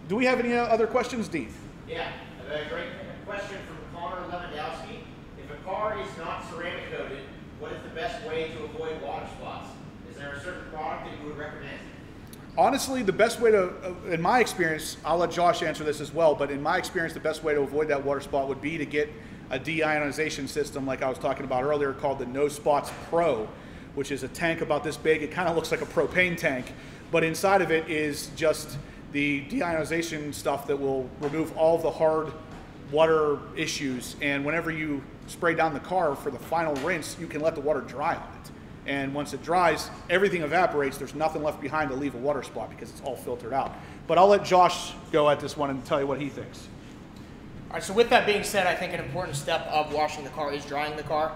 do we have any other questions, Dean? Yeah, a great question from Connor Lewandowski. If a car is not ceramic coated, what is the best way to avoid water spots? Is there a certain product that you would recommend? Honestly, the best way to, in my experience, I'll let Josh answer this as well, but in my experience, the best way to avoid that water spot would be to get a deionization system like I was talking about earlier called the No Spots Pro, which is a tank about this big. It kind of looks like a propane tank, but inside of it is just the deionization stuff that will remove all of the hard water issues, and whenever you spray down the car for the final rinse, you can let the water dry on it. And once it dries, everything evaporates. There's nothing left behind to leave a water spot because it's all filtered out. But I'll let Josh go at this one and tell you what he thinks. All right, so with that being said, I think an important step of washing the car is drying the car.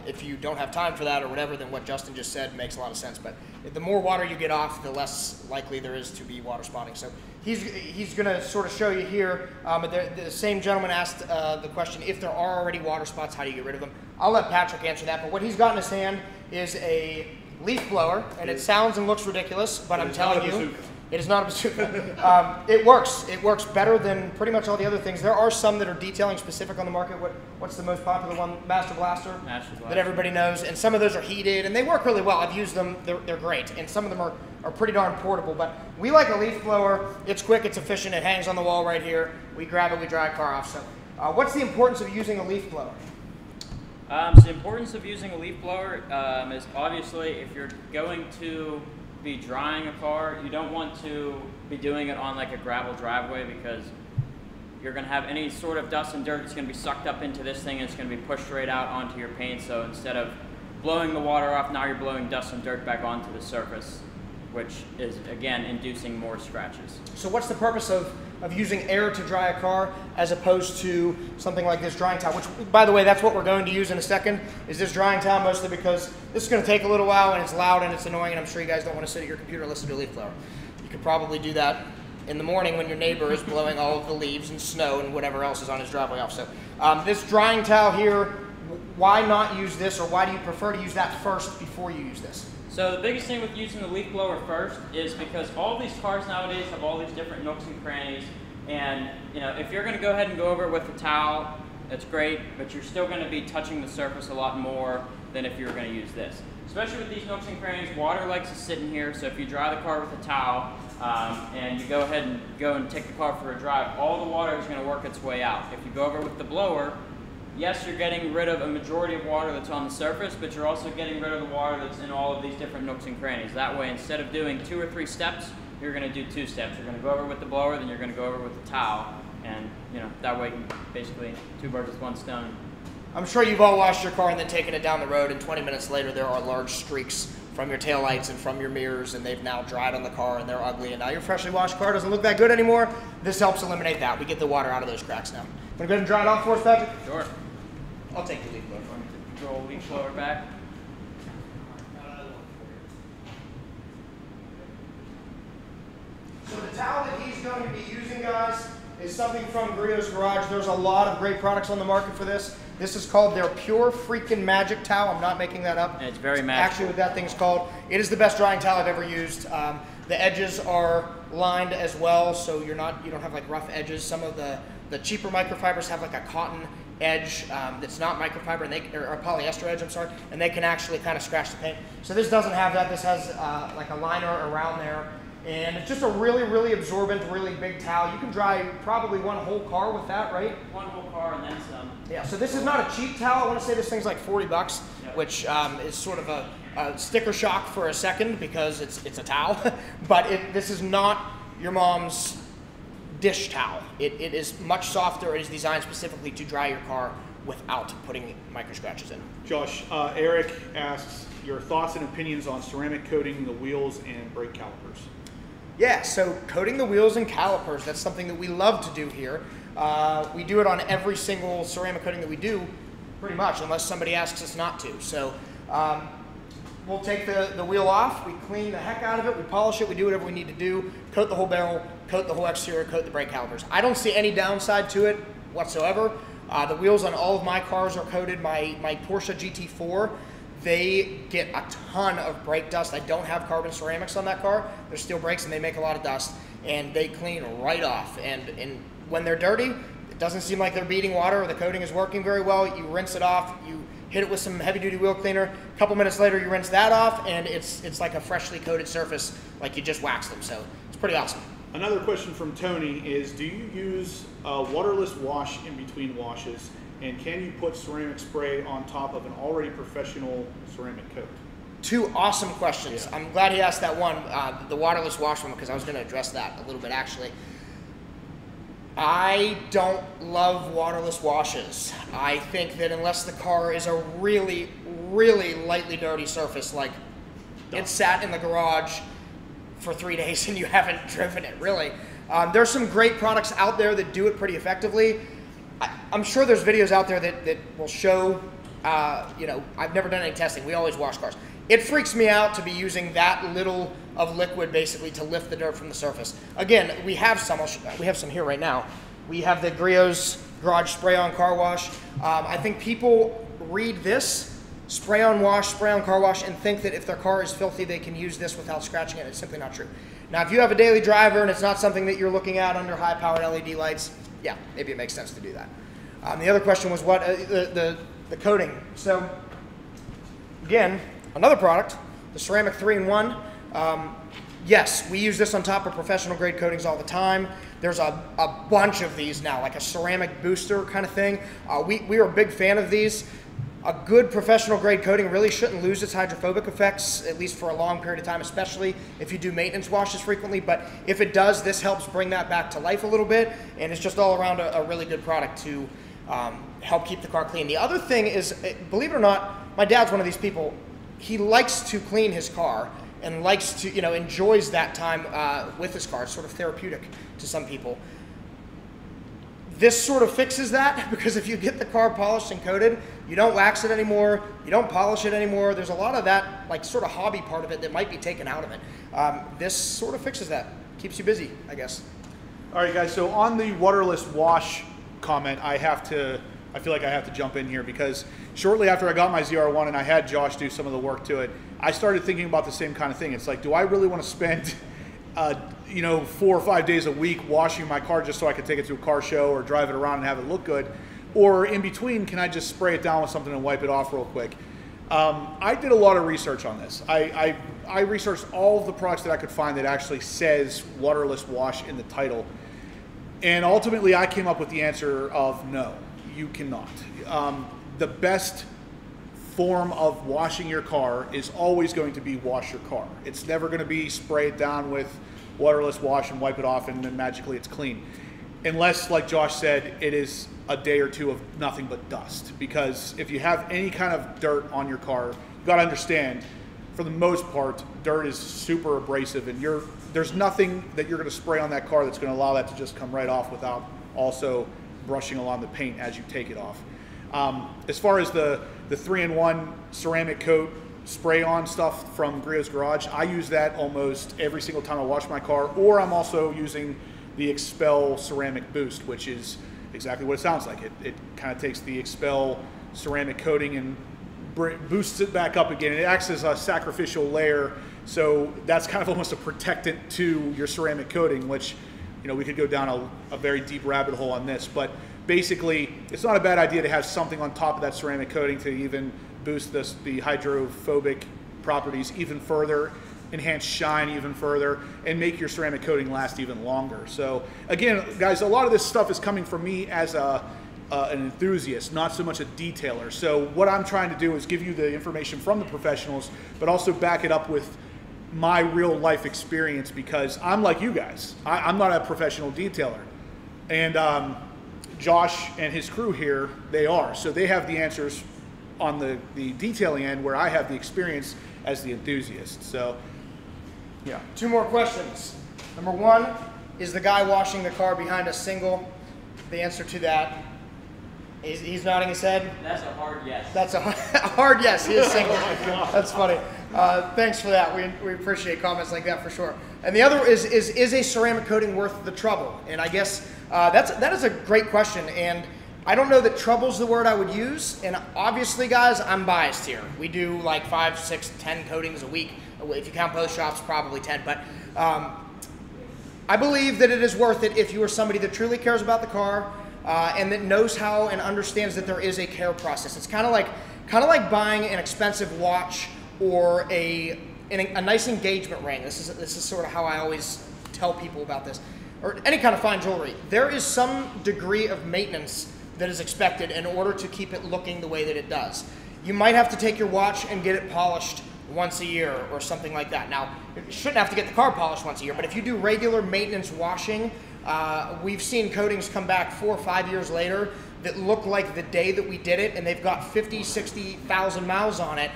If you don't have time for that or whatever, then what Justin just said makes a lot of sense. But the more water you get off, the less likely there is to be water spotting. So he's going to sort of show you here. The same gentleman asked the question, if there are already water spots, how do you get rid of them? I'll let Patrick answer that. But what he's got in his hand is a leaf blower, and it sounds and looks ridiculous, but I'm telling you, it is not a bazooka. It works. It works better than pretty much all the other things. There are some that are detailing specific on the market. What's the most popular one? Master Blaster? Master Blaster. That everybody knows. And some of those are heated, and they work really well. I've used them. They're great. And some of them are pretty darn portable. But we like a leaf blower. It's quick. It's efficient. It hangs on the wall right here. We grab it. We dry a car off. So what's the importance of using a leaf blower? So the importance of using a leaf blower is obviously if you're going to be drying a car, you don't want to be doing it on like a gravel driveway because you're going to have any sort of dust and dirt that's going to be sucked up into this thing and it's going to be pushed straight out onto your paint. So instead of blowing the water off, now you're blowing dust and dirt back onto the surface, which is again inducing more scratches. So what's the purpose of using air to dry a car as opposed to something like this drying towel, which by the way, that's what we're going to use in a second, is this drying towel, mostly because this is going to take a little while and it's loud and it's annoying, and I'm sure you guys don't want to sit at your computer and listen to a leaf blower. You could probably do that in the morning when your neighbor is blowing all of the leaves and snow and whatever else is on his driveway off. So this drying towel here, why not use this, or why do you prefer to use that first before you use this? So the biggest thing with using the leaf blower first is because all these cars nowadays have all these different nooks and crannies, and you know, if you're going to go ahead and go over it with a towel, that's great, but you're still going to be touching the surface a lot more than if you were going to use this. Especially with these nooks and crannies, water likes to sit in here, so if you dry the car with a towel and you go ahead and take the car for a drive, all the water is going to work its way out. If you go over with the blower, yes, you're getting rid of a majority of water that's on the surface, but you're also getting rid of the water that's in all of these different nooks and crannies. That way, instead of doing 2 or 3 steps, you're going to do 2 steps. You're going to go over with the blower, then you're going to go over with the towel, and that way you can basically 2 birds with 1 stone. I'm sure you've all washed your car and then taken it down the road, and 20 minutes later there are large streaks from your taillights and from your mirrors, and they've now dried on the car and they're ugly, and now your freshly washed car doesn't look that good anymore. This helps eliminate that. We get the water out of those cracks now. Want to go ahead and dry it off for us, Patrick? Sure. I'll take the leaf blower. Control leaf blower back. So the towel that he's going to be using, guys, is something from Griot's Garage. There's a lot of great products on the market for this. This is called their Pure Freaking Magic Towel. I'm not making that up. And it's very magical. Actually, what that thing's called. It is the best drying towel I've ever used. The edges are lined as well, so you don't have like rough edges. Some of the cheaper microfibers have like a cotton edge that's not microfiber, and or a polyester edge, I'm sorry, and they can actually kind of scratch the paint. So this doesn't have that. This has like a liner around there. And it's just a really, really absorbent, really big towel. You can dry probably 1 whole car with that, right? 1 whole car and then some. Yeah, so this is not a cheap towel. I want to say this thing's like 40 bucks, yep. Which is sort of a sticker shock for a second because it's a towel. But this is not your mom's dish towel. It is much softer. It is designed specifically to dry your car without putting micro scratches in. Josh, Eric asks your thoughts and opinions on ceramic coating the wheels and brake calipers. Yeah, so coating the wheels and calipers, that's something that we love to do here. We do it on every single ceramic coating that we do, pretty much, unless somebody asks us not to. So we'll take the wheel off, we clean the heck out of it, we polish it, we do whatever we need to do, coat the whole barrel, coat the whole exterior, coat the brake calipers. I don't see any downside to it whatsoever. The wheels on all of my cars are coated. My Porsche GT4, they get a ton of brake dust. I don't have carbon ceramics on that car. They're steel brakes and they make a lot of dust, and they clean right off. And when they're dirty, it doesn't seem like they're beating water or the coating is working very well. You rinse it off, you hit it with some heavy duty wheel cleaner. A couple minutes later you rinse that off and it's like a freshly coated surface, like you just waxed them. So it's pretty awesome. Another question from Tony is, do you use a waterless wash in between washes? And can you put ceramic spray on top of an already professional ceramic coat? 2 awesome questions. Yeah. I'm glad he asked that one, the waterless wash one, because I was going to address that a little bit actually. I don't love waterless washes. I think that unless the car is a really, really lightly dirty surface, like it sat in the garage for 3 days and you haven't driven it, really. There's some great products out there that do it pretty effectively. I'm sure there's videos out there that will show, I've never done any testing. We always wash cars. It freaks me out to be using that little of liquid basically to lift the dirt from the surface. Again, we have some here right now. We have the Griot's Garage Spray-On Car Wash. I think people read this, spray-on wash, spray-on car wash, and think that if their car is filthy, they can use this without scratching it. It's simply not true. Now, if you have a daily driver and it's not something that you're looking at under high-powered LED lights, yeah, maybe it makes sense to do that. The other question was what the coating. So again, another product, the ceramic 3-in-1. Yes, we use this on top of professional grade coatings all the time. There's a bunch of these now, like a ceramic booster kind of thing. We are a big fan of these. A good professional grade coating really shouldn't lose its hydrophobic effects, at least for a long period of time, especially if you do maintenance washes frequently. But if it does, this helps bring that back to life a little bit, and it's just all around a really good product to help keep the car clean. The other thing is, believe it or not, my dad's one of these people. He likes to clean his car and likes to, enjoys that time with his car. It's sort of therapeutic to some people. This sort of fixes that, because if you get the car polished and coated, you don't wax it anymore, you don't polish it anymore. There's a lot of that, like, sort of hobby part of it that might be taken out of it. This sort of fixes that, keeps you busy, I guess. All right, guys, so on the waterless wash comment, I feel like I have to jump in here, because shortly after I got my ZR1 and I had Josh do some of the work to it, I started thinking about the same kind of thing. It's like, do I really want to spend 4 or 5 days a week washing my car just so I could take it to a car show or drive it around and have it look good? Or in between, can I just spray it down with something and wipe it off real quick? I did a lot of research on this. I researched all of the products that I could find that actually says waterless wash in the title. And ultimately, I came up with the answer of no. you cannot. The best form of washing your car is always going to be wash your car. It's never going to be spray it down with waterless wash and wipe it off and then magically it's clean. Unless, like Josh said, it is a day or two of nothing but dust. Because if you have any kind of dirt on your car, you got to understand, for the most part, dirt is super abrasive, and there's nothing that you're going to spray on that car that's going to allow that to just come right off without also brushing along the paint as you take it off. As far as the 3-in-1 ceramic coat spray-on stuff from Griot's Garage, I use that almost every single time I wash my car, or I'm also using the XPEL Ceramic Boost, which is exactly what it sounds like. It kind of takes the XPEL ceramic coating and boosts it back up again. It acts as a sacrificial layer, so that's kind of almost a protectant to your ceramic coating, which, you know, we could go down a very deep rabbit hole on this, but basically it's not a bad idea to have something on top of that ceramic coating to even boost the hydrophobic properties even further, enhance shine even further, and make your ceramic coating last even longer. So again, guys, a lot of this stuff is coming from me as an enthusiast, not so much a detailer. So what I'm trying to do is give you the information from the professionals, but also back it up with my real life experience, because I'm like you guys. I'm not a professional detailer. And Josh and his crew here, they are. So they have the answers on the detailing end, where I have the experience as the enthusiast. So, yeah. 2 more questions. Number 1, is the guy washing the car behind us single? The answer to that, he's nodding his head. That's a hard yes. That's a hard yes, he is single. That's funny. Thanks for that. We appreciate comments like that for sure. And the other is a ceramic coating worth the trouble? And I guess that is a great question. And I don't know that trouble's the word I would use. And obviously, guys, I'm biased here. We do like 5, 6, 10 coatings a week. If you count both shops, probably 10. But I believe that it is worth it if you are somebody that truly cares about the car and that knows how and understands that there is a care process. It's kind of like buying an expensive watch or a nice engagement ring. This is sort of how I always tell people about this, or any kind of fine jewelry. There is some degree of maintenance that is expected in order to keep it looking the way that it does. You might have to take your watch and get it polished once a year or something like that. Now, you shouldn't have to get the car polished once a year, but if you do regular maintenance washing, we've seen coatings come back 4 or 5 years later that look like the day that we did it, and they've got 50, 60,000 miles on it.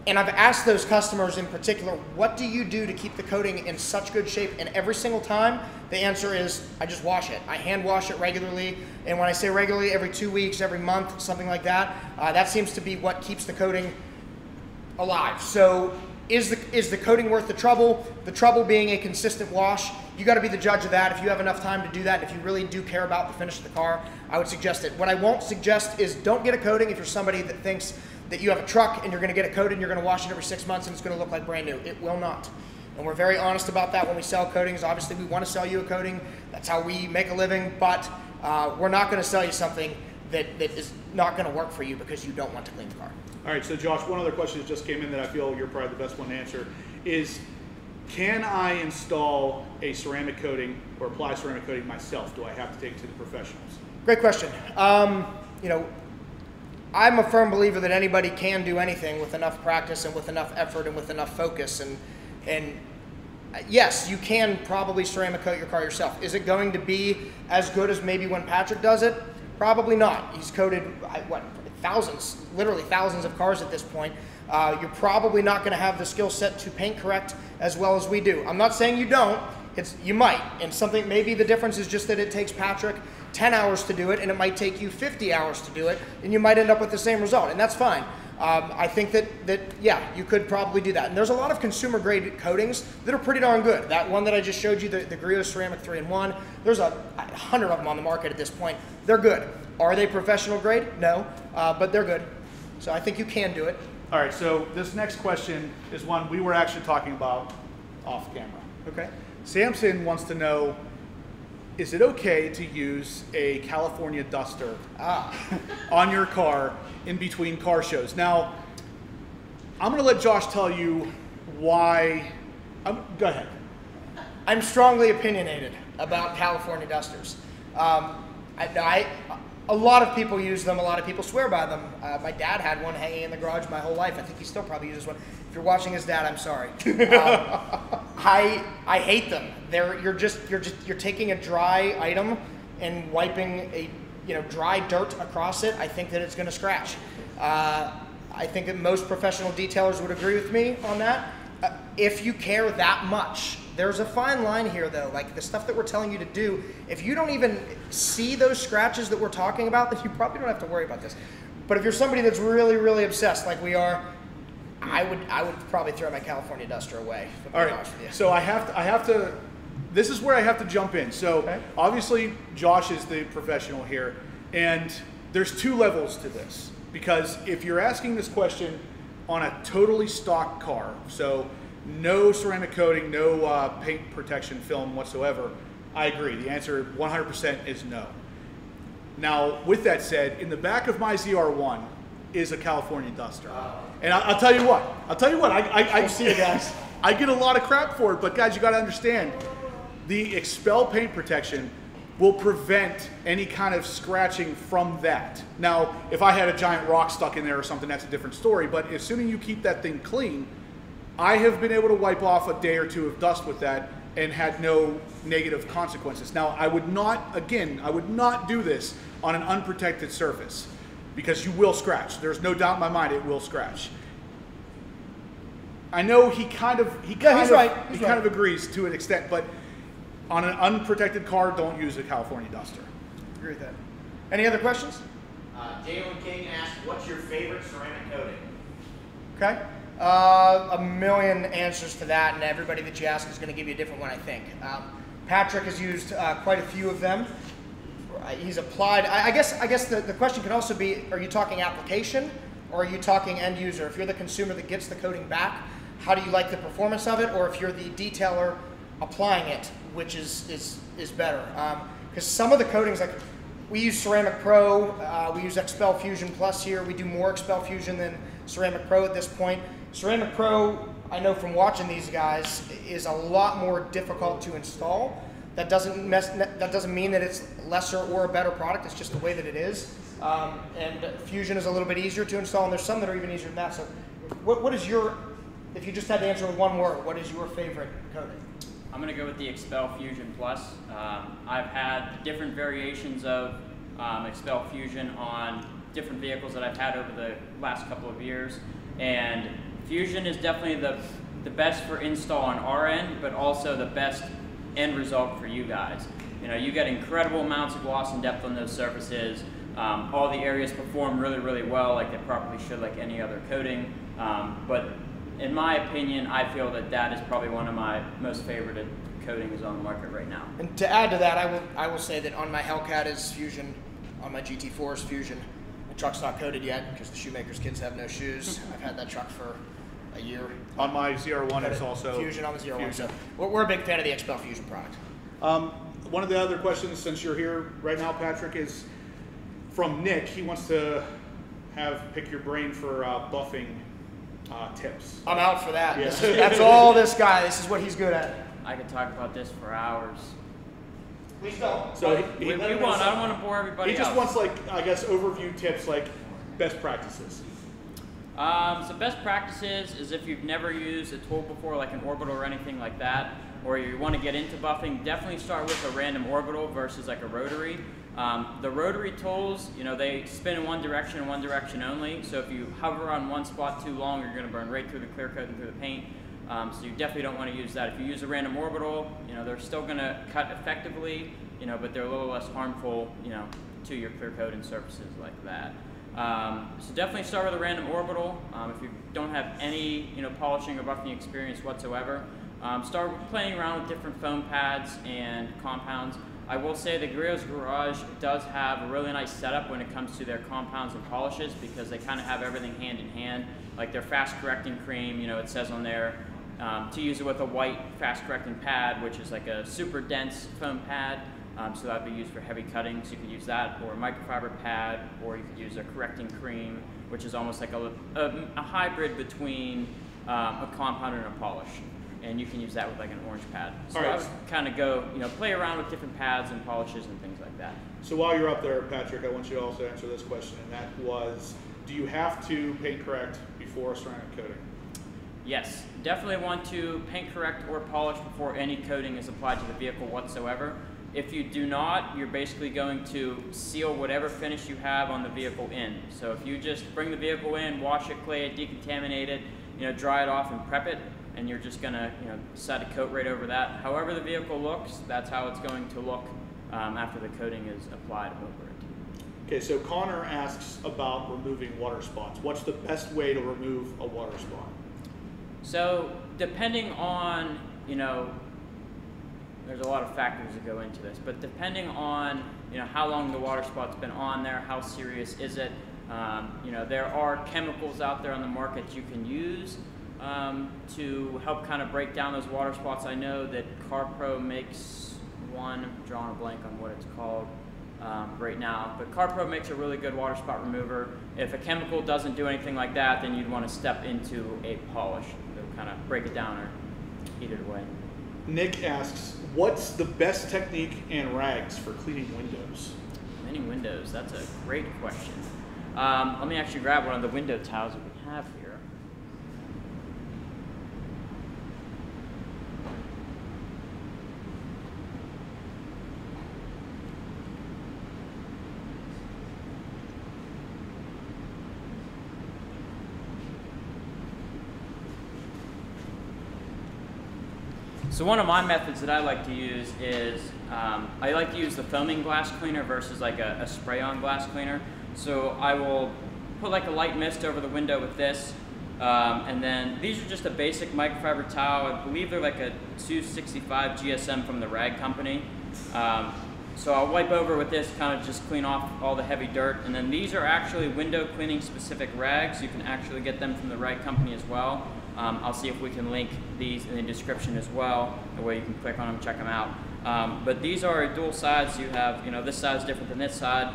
And I've asked those customers in particular, what do you do to keep the coating in such good shape? And every single time, the answer is, I just wash it. I hand wash it regularly. And when I say regularly, every 2 weeks, every month, something like that, that seems to be what keeps the coating alive. So is the coating worth the trouble? The trouble being a consistent wash. You got to be the judge of that. If you have enough time to do that, if you really do care about the finish of the car, I would suggest it. What I won't suggest is don't get a coating if you're somebody that thinks that you have a truck and you're going to get it coated and you're going to wash it every 6 months and it's going to look like brand new. It will not. And we're very honest about that when we sell coatings. Obviously, we want to sell you a coating. That's how we make a living. But we're not going to sell you something that is not going to work for you because you don't want to clean the car. All right, so Josh, one other question that just came in that I feel you're probably the best one to answer is, can I install a ceramic coating or apply ceramic coating myself? Do I have to take it to the professionals? Great question. You know, I'm a firm believer that anybody can do anything with enough practice and with enough effort and with enough focus. And yes, you can probably ceramic coat your car yourself. Is it going to be as good as maybe when Patrick does it? Probably not. He's coated, what, thousands, literally thousands of cars at this point. You're probably not going to have the skill set to paint correct as well as we do. I'm not saying you don't. You might. And something, maybe the difference is just that it takes Patrick 10 hours to do it, and it might take you 50 hours to do it, and you might end up with the same result, and that's fine. I think that yeah, you could probably do that. And there's a lot of consumer grade coatings that are pretty darn good. That one that I just showed you, the Griot Ceramic 3-in-1, there's 100 of them on the market at this point. They're good. Are they professional grade? No, but they're good. So I think you can do it. All right, so this next question is one we were actually talking about off camera. Okay. Samson wants to know, is it okay to use a California duster on your car in between car shows? Now, I'm going to let Josh tell you why. Go ahead. I'm strongly opinionated about California dusters. a lot of people use them. A lot of people swear by them. My dad had one hanging in the garage my whole life. I think he still probably uses one. If you're watching his dad, I'm sorry. I hate them. You're taking a dry item and wiping a dry dirt across it. I think that it's going to scratch. I think that most professional detailers would agree with me on that. If you care that much, there's a fine line here though. Like the stuff that we're telling you to do, if you don't even see those scratches that we're talking about, then you probably don't have to worry about this. But if you're somebody that's really, really obsessed like we are, I would probably throw my California Duster away. All right, so I have to, this is where I have to jump in. So okay. Obviously Josh is the professional here, and there's two levels to this. Because if you're asking this question on a totally stock car, so no ceramic coating, no paint protection film whatsoever, I agree. The answer 100% is no. Now, with that said, in the back of my ZR1 is a California Duster. And I'll tell you what, I see it, guys. I get a lot of crap for it, but guys, you gotta understand, the XPEL paint protection will prevent any kind of scratching from that. Now, if I had a giant rock stuck in there or something, that's a different story, but as soon as you keep that thing clean, I have been able to wipe off a day or two of dust with that and had no negative consequences. Now, I would not do this on an unprotected surface because you will scratch. There's no doubt in my mind it will scratch. I know he kind of agrees to an extent, but on an unprotected car, don't use a California Duster. Agree with that. Any other questions? Jalen King asked, what's your favorite ceramic coating? Okay. A million answers to that, and everybody that you ask is going to give you a different one, I think. Patrick has used quite a few of them. He's applied. I guess the question could also be, are you talking application or are you talking end user? If you're the consumer that gets the coating back, how do you like the performance of it? Or if you're the detailer applying it, which is better? Because some of the coatings, like we use Ceramic Pro, we use XPEL Fusion Plus here. We do more XPEL Fusion than Ceramic Pro at this point. Ceramic Pro, I know from watching these guys, is a lot more difficult to install. That doesn't mean that it's lesser or a better product. It's just the way that it is. And Fusion is a little bit easier to install, and there's some that are even easier than that. So, what is your, if you just had to answer with one word, what is your favorite coating? I'm going to go with the XPEL Fusion Plus. I've had different variations of XPEL Fusion on different vehicles that I've had over the last couple of years, and Fusion is definitely the best for install on our end, but also the best end result for you guys. You know, you get incredible amounts of gloss and depth on those surfaces. All the areas perform really, really well, like they probably should, like any other coating. But in my opinion, I feel that that is probably one of my most favorited coatings on the market right now. And to add to that, I will say that on my Hellcat is Fusion, on my GT4 is Fusion. My truck's not coated yet because the shoemaker's kids have no shoes. I've had that truck for a year. On my ZR1 it's also Fusion on the ZR1. So we're a big fan of the XPEL Fusion product. One of the other questions, since you're here right now, Patrick, is from Nick. He wants to pick your brain for buffing tips. I'm out for that. Yeah. That's all this guy. This is what he's good at. I could talk about this for hours. Please don't. So I don't want to bore everybody. He just wants, like, I guess, overview tips, like best practices. So best practices is if you've never used a tool before, like an orbital or anything like that, or you want to get into buffing, definitely start with a random orbital versus like a rotary. The rotary tools, you know, they spin in one direction and one direction only. So if you hover on one spot too long, you're going to burn right through the clear coat and through the paint. So you definitely don't want to use that. If you use a random orbital, you know, they're still going to cut effectively, you know, but they're a little less harmful, you know, to your clear coat and surfaces like that. So definitely start with a random orbital. If you don't have any, you know, polishing or buffing experience whatsoever, start playing around with different foam pads and compounds. I will say the Grillo's Garage does have a really nice setup when it comes to their compounds and polishes, because they kind of have everything hand in hand. Like their fast correcting cream, you know, it says on there to use it with a white fast correcting pad, which is like a super dense foam pad. So that would be used for heavy cutting, so you could use that, or a microfiber pad, or you could use a correcting cream, which is almost like a hybrid between a compound and a polish. and you can use that with like an orange pad. So All right. I would kind of go, play around with different pads and polishes and things like that. So while you're up there, Patrick, I want you to also answer this question, and that was, do you have to paint correct before ceramic coating? Yes, definitely want to paint correct or polish before any coating is applied to the vehicle whatsoever. If you do not, you're basically going to seal whatever finish you have on the vehicle in. So if you just bring the vehicle in, wash it, clay it, decontaminate it, dry it off and prep it, and you're just gonna set a coat right over that. However the vehicle looks, that's how it's going to look after the coating is applied over it. Okay, so Connor asks about removing water spots. What's the best way to remove a water spot? So depending on, there's a lot of factors that go into this, but depending on, how long the water spot's been on there, how serious is it, there are chemicals out there on the market you can use to help kind of break down those water spots. I know that CarPro makes one, I'm drawing a blank on what it's called right now, but CarPro makes a really good water spot remover. If a chemical doesn't do anything like that, then you'd want to step into a polish. It'll kind of break it down or heat it away. Nick asks, what's the best technique and rags for cleaning windows? Cleaning windows, that's a great question. Let me actually grab one of the window towels that we have here. So one of my methods that I like to use is, I like to use the foaming glass cleaner versus like a spray-on glass cleaner. So I will put like a light mist over the window with this, and then these are just a basic microfiber towel. I believe they're like a 265 GSM from the rag company. So I'll wipe over with this, kind of just clean off all the heavy dirt. And then these are actually window cleaning specific rags. You can actually get them from the rag company as well. I'll see if we can link these in the description as well, the way you can click on them, check them out. But these are dual sides. You have, this side is different than this side,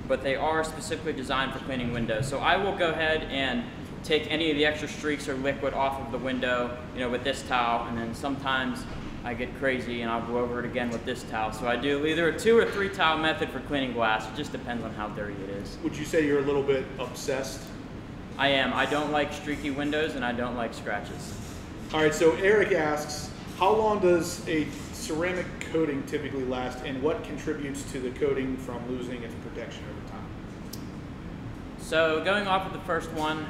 but they are specifically designed for cleaning windows. So I will go ahead and take any of the extra streaks or liquid off of the window, with this towel, and then sometimes I get crazy and I'll go over it again with this towel. So I do either a 2 or 3 towel method for cleaning glass. It just depends on how dirty it is. Would you say you're a little bit obsessed? I am. I don't like streaky windows and I don't like scratches. All right, so Eric asks, how long does a ceramic coating typically last, and what contributes to the coating from losing its protection over time? So going off of the first one,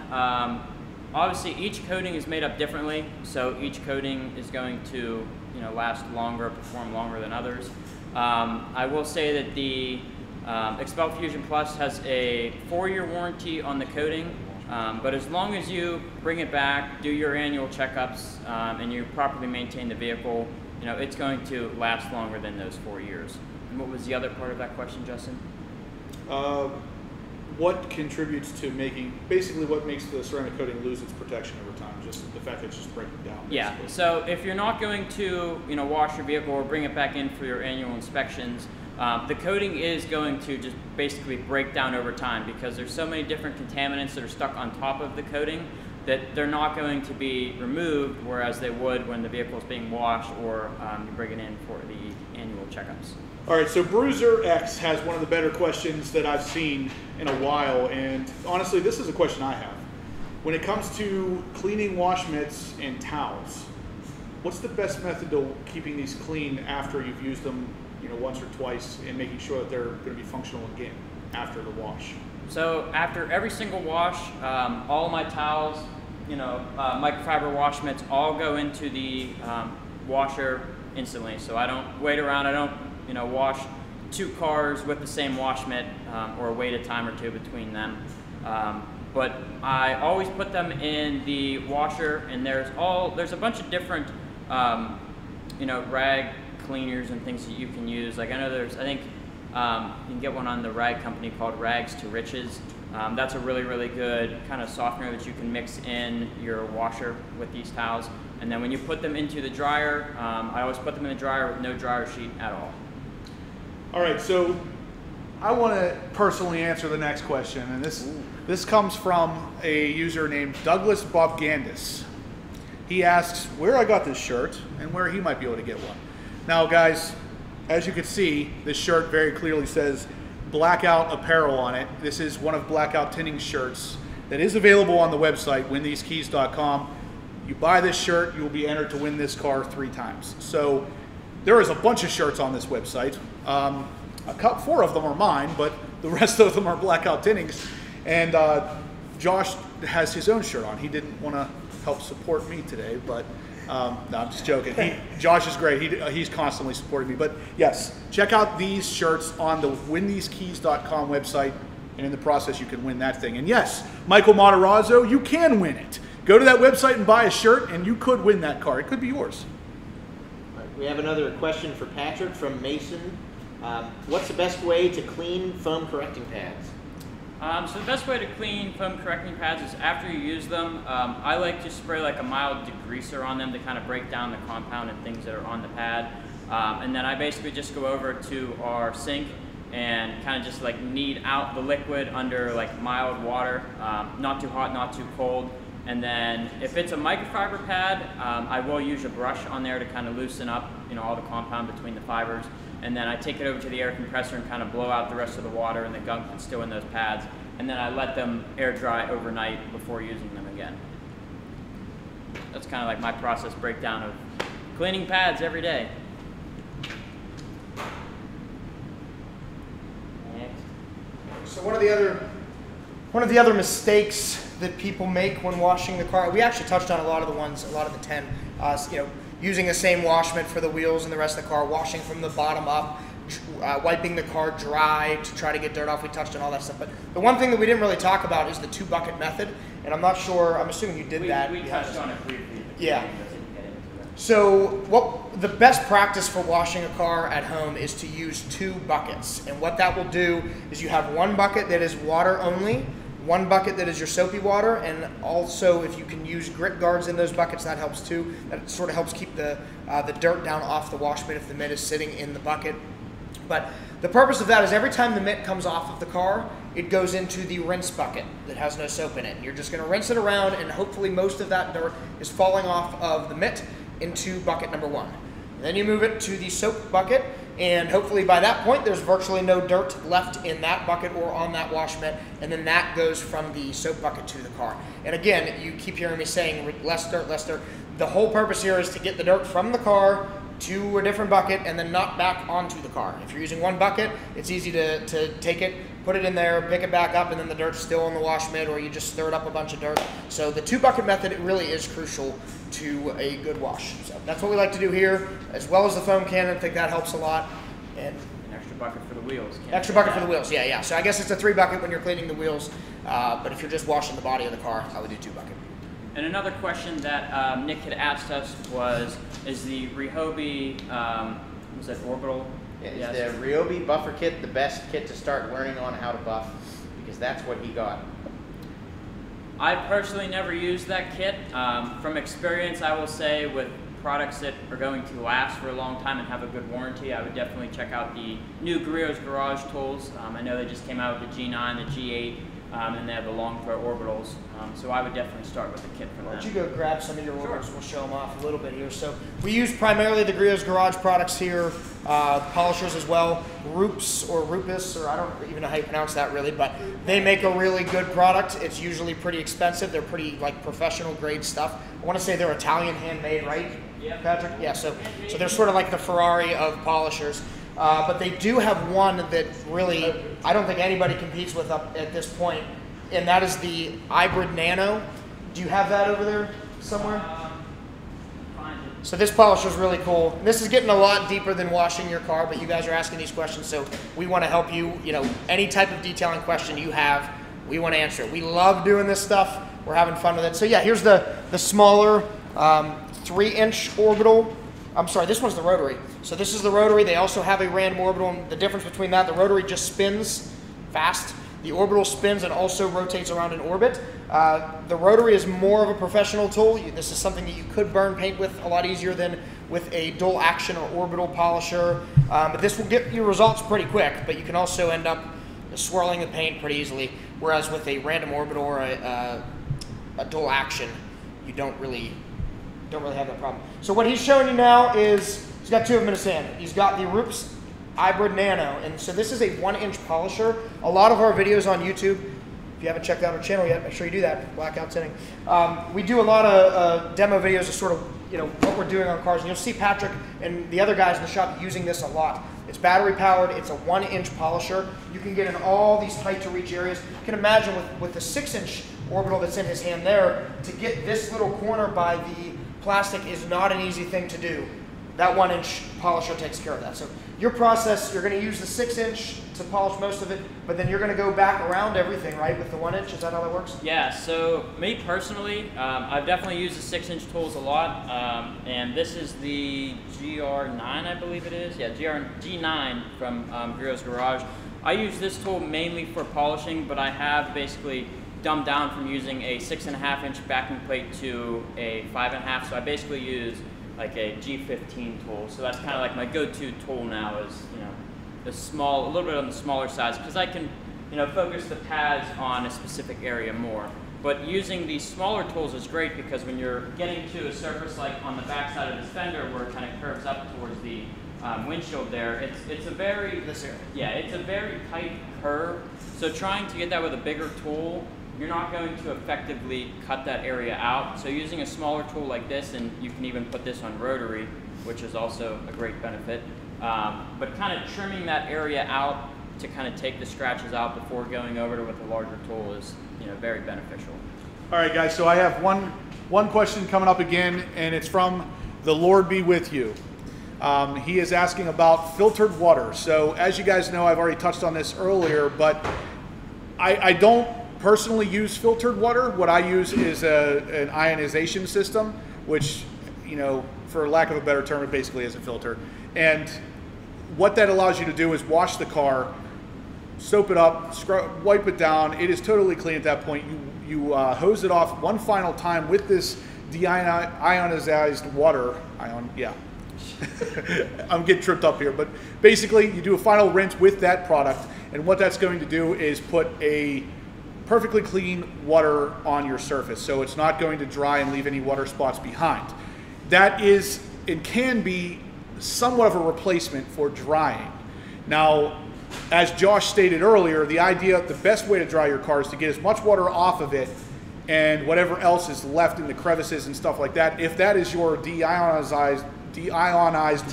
obviously each coating is made up differently, so each coating is going to last longer, perform longer than others. I will say that the XPEL Fusion Plus has a 4-year warranty on the coating, but as long as you bring it back, do your annual checkups, and you properly maintain the vehicle, it's going to last longer than those 4 years. And what was the other part of that question, Justin? What contributes to basically what makes the ceramic coating lose its protection over time? Just the fact that it's just breaking down. Basically. Yeah, so if you're not going to wash your vehicle or bring it back in for your annual inspections, the coating is going to just basically break down over time because there's so many different contaminants that are stuck on top of the coating that they're not going to be removed, whereas they would when the vehicle is being washed or you bring it in for the annual checkups. All right, so Bruiser X has one of the better questions that I've seen in a while, and honestly, this is a question I have. When it comes to cleaning wash mitts and towels, what's the best method to keeping these clean after you've used them, once or twice, and making sure that they're going to be functional again after the wash? So after every single wash, all of my towels, microfiber wash mitts, all go into the washer instantly. So I don't wait around. I don't wash 2 cars with the same wash mitt or wait a time or 2 between them. But I always put them in the washer, and there's a bunch of different rag cleaners and things that you can use. Like I think you can get one on the rag company called Rags to Riches. That's a really, really good kind of softener that you can mix in your washer with these towels. And then when you put them into the dryer, I always put them in the dryer with no dryer sheet at all. All right, so I want to personally answer the next question, and this comes from a user named Douglas Bobgandis. he asks where I got this shirt and where he might be able to get one. Now guys, as you can see, this shirt very clearly says Blackout Apparel on it. This is one of Blackout Tinning's shirts that is available on the website, winthesekeys.com. You buy this shirt, you will be entered to win this car 3 times. So there is a bunch of shirts on this website. 4 of them are mine, but the rest of them are Blackout Tinning's. And Josh has his own shirt on. He didn't want to help support me today, but no, I'm just joking. Josh is great. He's constantly supporting me. But yes, check out these shirts on the winthesekeys.com website, and in the process, you can win that thing. And yes, Michael Matarazzo, you can win it. Go to that website and buy a shirt, and you could win that car. It could be yours. All right, we have another question for Patrick from Mason. What's the best way to clean foam correcting pads? So the best way to clean foam correcting pads is after you use them. I like to spray like a mild degreaser on them to kind of break down the compound and things that are on the pad. And then I basically just go over to our sink and kind of just like knead out the liquid under like mild water, not too hot, not too cold. And then if it's a microfiber pad, I will use a brush on there to kind of loosen up, all the compound between the fibers. And then I take it over to the air compressor and kind of blow out the rest of the water and the gunk that's still in those pads. And then I let them air dry overnight before using them again. That's kind of like my process breakdown of cleaning pads every day. So one of the other mistakes that people make when washing the car, we actually touched on a lot of the 10, using the same wash mitt for the wheels and the rest of the car, washing from the bottom up, wiping the car dry to try to get dirt off. We touched on all that stuff. But the one thing that we didn't really talk about is the 2-bucket method. And I'm not sure, I'm assuming you did that. We touched on it briefly. Yeah. So the best practice for washing a car at home is to use 2 buckets. And what that will do is you have 1 bucket that is water only, 1 bucket that is your soapy water, and also if you can use grit guards in those buckets, that helps too. That sort of helps keep the dirt down off the wash mitt if the mitt is sitting in the bucket. But the purpose of that is every time the mitt comes off of the car, it goes into the rinse bucket that has no soap in it. And you're just going to rinse it around, and hopefully most of that dirt is falling off of the mitt into bucket number 1. And then you move it to the soap bucket, and hopefully by that point there's virtually no dirt left in that bucket or on that wash mitt, and then that goes from the soap bucket to the car. And again, you keep hearing me saying less dirt, less dirt. The whole purpose here is to get the dirt from the car to a different bucket and then not back onto the car. If you're using 1 bucket, it's easy to take it, put it in there, pick it back up, and then the dirt's still in the wash mitt, or you just stirred up a bunch of dirt. So the 2-bucket method, it really is crucial to a good wash. So that's what we like to do here, as well as the foam cannon. I think that helps a lot. And an extra bucket for the wheels. Extra bucket for the wheels, yeah. So I guess it's a 3-bucket when you're cleaning the wheels, but if you're just washing the body of the car, I would do 2-bucket. And another question that Nick had asked us was, is the Ryobi, was that orbital? Yeah, is the Ryobi buffer kit the best kit to start learning on how to buff? Because that's what he got. I personally never used that kit. From experience, I will say with products that are going to last for a long time and have a good warranty, I would definitely check out the new Griot's Garage tools. I know they just came out with the G9, the G8, and they have the long throw orbitals. So I would definitely start with the kit for that. Why don't you go grab some of your orbitals? We'll show them off a little bit here. So we use primarily the Griot's Garage products here, polishers as well, Rupes or Rupus, or I don't even know how you pronounce that really, but they make a really good product. It's usually pretty expensive. They're pretty like professional grade stuff. I want to say they're Italian handmade, right? Yeah. Patrick? Yeah, so they're sort of like the Ferrari of polishers. But they do have one that really, I don't think anybody competes with up at this point, and that is the Hybrid Nano. Do you have that over there somewhere? So this polisher is really cool. This is getting a lot deeper than washing your car, but you guys are asking these questions, so we want to help you. Any type of detailing question you have, we want to answer it. We love doing this stuff. We're having fun with it. So yeah, here's the smaller 3-inch orbital. I'm sorry, this one's the rotary. So this is the rotary. They also have a random orbital, and the difference between that, the rotary just spins fast. The orbital spins and also rotates around in orbit. The rotary is more of a professional tool. This is something that you could burn paint with a lot easier than with a dual action or orbital polisher. But this will get you results pretty quick, but you can also end up swirling the paint pretty easily. Whereas with a random orbital or a dual action, you don't really don't really have that problem. So what he's showing you now is, he's got two of them in his hand. He's got the Rups Hybrid Nano, and so this is a 1-inch polisher. A lot of our videos on YouTube, if you haven't checked out our channel yet, make sure you do that, Blackout Tinting. We do a lot of demo videos of sort of, what we're doing on cars, and you'll see Patrick and the other guys in the shop using this a lot. It's battery powered, it's a 1-inch polisher. You can get in all these tight to reach areas. You can imagine with the 6-inch orbital that's in his hand there, to get this little corner by the plastic is not an easy thing to do. That 1-inch polisher takes care of that. So your process, you're going to use the 6-inch to polish most of it, but then you're going to go back around everything, right, with the 1-inch? Is that how that works? Yeah, so me personally, I've definitely used the 6-inch tools a lot, and this is the GR9, I believe it is. Yeah, G9 from Grio's Garage. I use this tool mainly for polishing, but I have basically dumbed down from using a 6.5-inch backing plate to a 5.5, so I basically use like a G15 tool. So that's kind of like my go-to tool now is, the small, a little bit on the smaller size, because I can, focus the pads on a specific area more. But using these smaller tools is great because when you're getting to a surface like on the back side of this fender where it kind of curves up towards the windshield there, it's a very, it's a very tight curve. So trying to get that with a bigger tool, you're not going to effectively cut that area out. So using a smaller tool like this, and you can even put this on rotary, which is also a great benefit, but kind of trimming that area out to kind of take the scratches out before going over to with a larger tool is very beneficial. All right, guys, so I have one question coming up again, and it's from the Lord Be With You. He is asking about filtered water. So as you guys know, I've already touched on this earlier, but I don't personally use filtered water. What I use is an ionization system, which, for lack of a better term, it basically is a filter. And what that allows you to do is wash the car, soap it up, wipe it down. It is totally clean at that point. You hose it off one final time with this deionized water. I'm getting tripped up here, but basically you do a final rinse with that product, and what that's going to do is put a perfectly clean water on your surface, so it's not going to dry and leave any water spots behind. That is, it can be somewhat of a replacement for drying. Now, as Josh stated earlier, the best way to dry your car is to get as much water off of it and whatever else is left in the crevices and stuff like that. If that is your deionized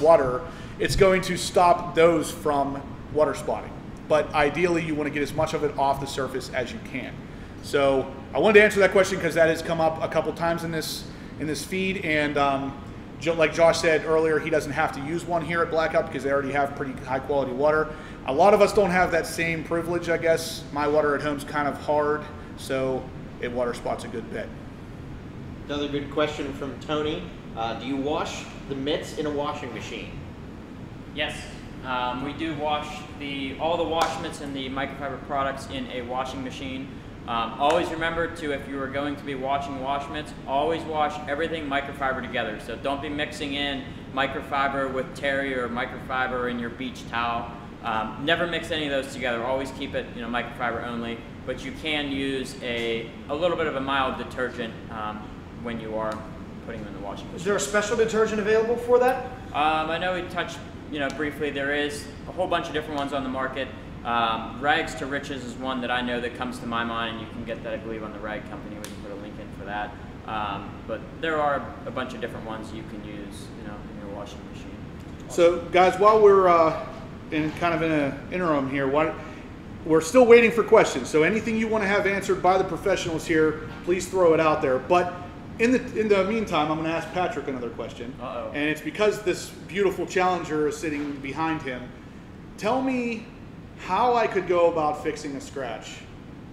water, it's going to stop those from water spotting. But ideally, you want to get as much of it off the surface as you can. So I wanted to answer that question because that has come up a couple times in this feed, and like Josh said earlier, he doesn't have to use one here at Blackout because they already have pretty high quality water. A lot of us don't have that same privilege, I guess. My water at home is kind of hard, so it water spots a good bit. Another good question from Tony. Do you wash the mitts in a washing machine? Yes. We do wash all the wash mitts and the microfiber products in a washing machine. Always remember to, if you are going to be washing wash mitts, always wash everything microfiber together. So don't be mixing in microfiber with terry or microfiber in your beach towel. Never mix any of those together. Always keep it microfiber only. But you can use a little bit of a mild detergent when you are putting them in the washing machine. Is there a special detergent available for that? I know we touched briefly. There is a whole bunch of different ones on the market. Rags to Riches is one that I know that comes to my mind, and you can get that, I believe, on the Rag Company. We can put a link in for that. But there are a bunch of different ones you can use, in your washing machine. So, guys, while we're in an interim here, we're still waiting for questions. So anything you want to have answered by the professionals here, please throw it out there. But in the meantime, I'm going to ask Patrick another question. Uh-oh. And it's because this beautiful Challenger is sitting behind him. Tell me how I could go about fixing a scratch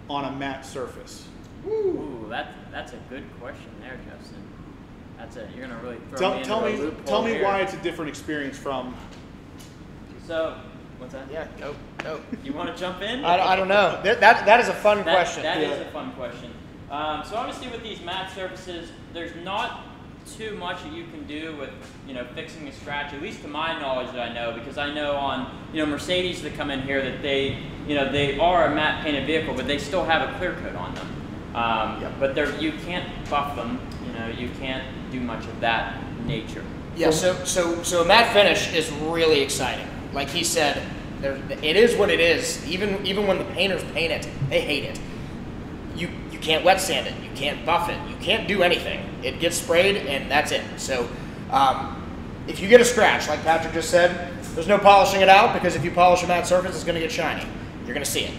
on a matte surface. Ooh, that's a good question there, Justin. You're going to really throw me into a loophole Tell me here. why it's a different experience from... So, what's that? Yeah, go. You want to jump in? I don't know. That is a fun question. That is a fun question. So obviously with these matte surfaces, there's not too much that you can do with fixing a scratch, at least to my knowledge that I know, because I know on Mercedes that come in here that they are a matte painted vehicle, but they still have a clear coat on them. But you can't buff them. You know, you can't do much of that nature. Yeah. So a matte finish is really exciting. Like he said, it is what it is. Even when the painters paint it, they hate it. You can't wet sand it. You can't buff it. You can't do anything. It gets sprayed and that's it. So if you get a scratch, like Patrick just said, there's no polishing it out, because if you polish a matte surface, it's going to get shiny. You're going to see it.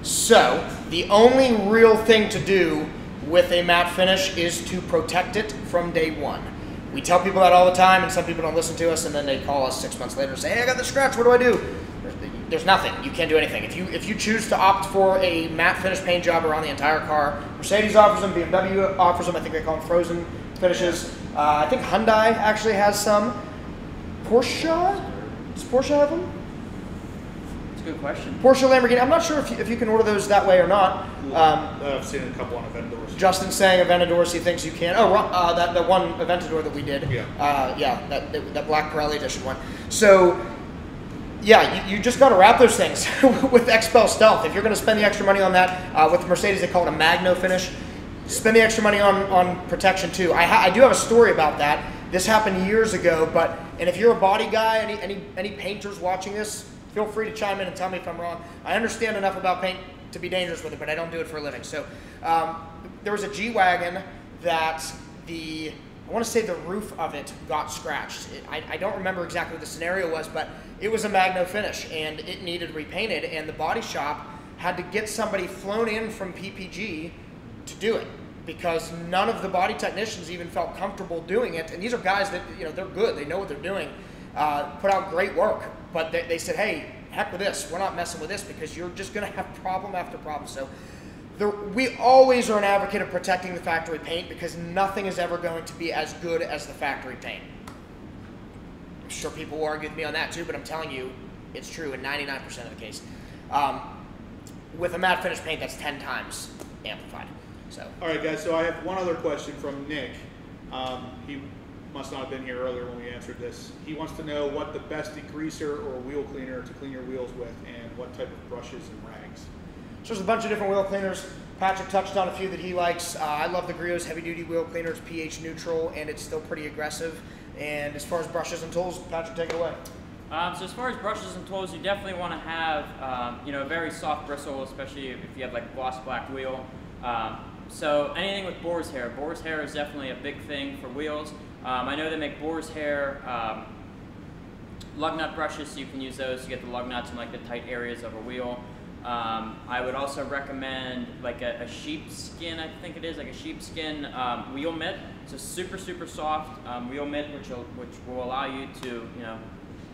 So the only real thing to do with a matte finish is to protect it from day one. We tell people that all the time, and some people don't listen to us, and then they call us 6 months later and say, hey, I got the scratch, what do I do? There's nothing. You can't do anything. If you choose to opt for a matte finish paint job around the entire car, Mercedes offers them, BMW offers them, I think they call them frozen finishes. I think Hyundai actually has some. Porsche? Does Porsche have them? That's a good question. Porsche, Lamborghini. I'm not sure if you can order those that way or not. I've seen a couple on Aventadors. Justin's saying Aventadors, he thinks you can. Oh, that one Aventador that we did. Yeah. That black Pirelli edition one. So, yeah, you just got to wrap those things with XPEL Stealth. If you're going to spend the extra money on that, with Mercedes they call it a Magno finish. Spend the extra money on protection too. I do have a story about that. This happened years ago, and if you're a body guy, any painters watching this, feel free to chime in and tell me if I'm wrong. I understand enough about paint to be dangerous with it, but I don't do it for a living. So there was a G-Wagon that I want to say the roof of it got scratched. I don't remember exactly what the scenario was, but it was a Magno finish and it needed repainted, and the body shop had to get somebody flown in from PPG to do it, because none of the body technicians even felt comfortable doing it. And these are guys that, you know, they're good, they know what they're doing, put out great work, but they said, hey, heck with this, we're not messing with this, because you're just going to have problem after problem. So we always are an advocate of protecting the factory paint, because nothing is ever going to be as good as the factory paint. I'm sure people will argue with me on that too, but I'm telling you, it's true in 99% of the case. With a matte finish paint, that's 10 times amplified. So. All right, guys, so I have one other question from Nick. He must not have been here earlier when we answered this. He wants to know what the best degreaser or wheel cleaner to clean your wheels with, and what type of brushes and rags. So there's a bunch of different wheel cleaners. Patrick touched on a few that he likes. I love the Griot's heavy-duty wheel cleaner. It's pH neutral, and it's still pretty aggressive. And as far as brushes and tools, Patrick, take it away. So as far as brushes and tools, you definitely want to have a very soft bristle, especially if you have like a gloss black wheel. So anything with boar's hair. Boar's hair is definitely a big thing for wheels. I know they make boar's hair lug nut brushes, so you can use those to get the lug nuts in like the tight areas of a wheel. I would also recommend like a sheepskin, I think it is, like a sheepskin wheel mitt. It's a super, super soft wheel mitt, which will allow you to,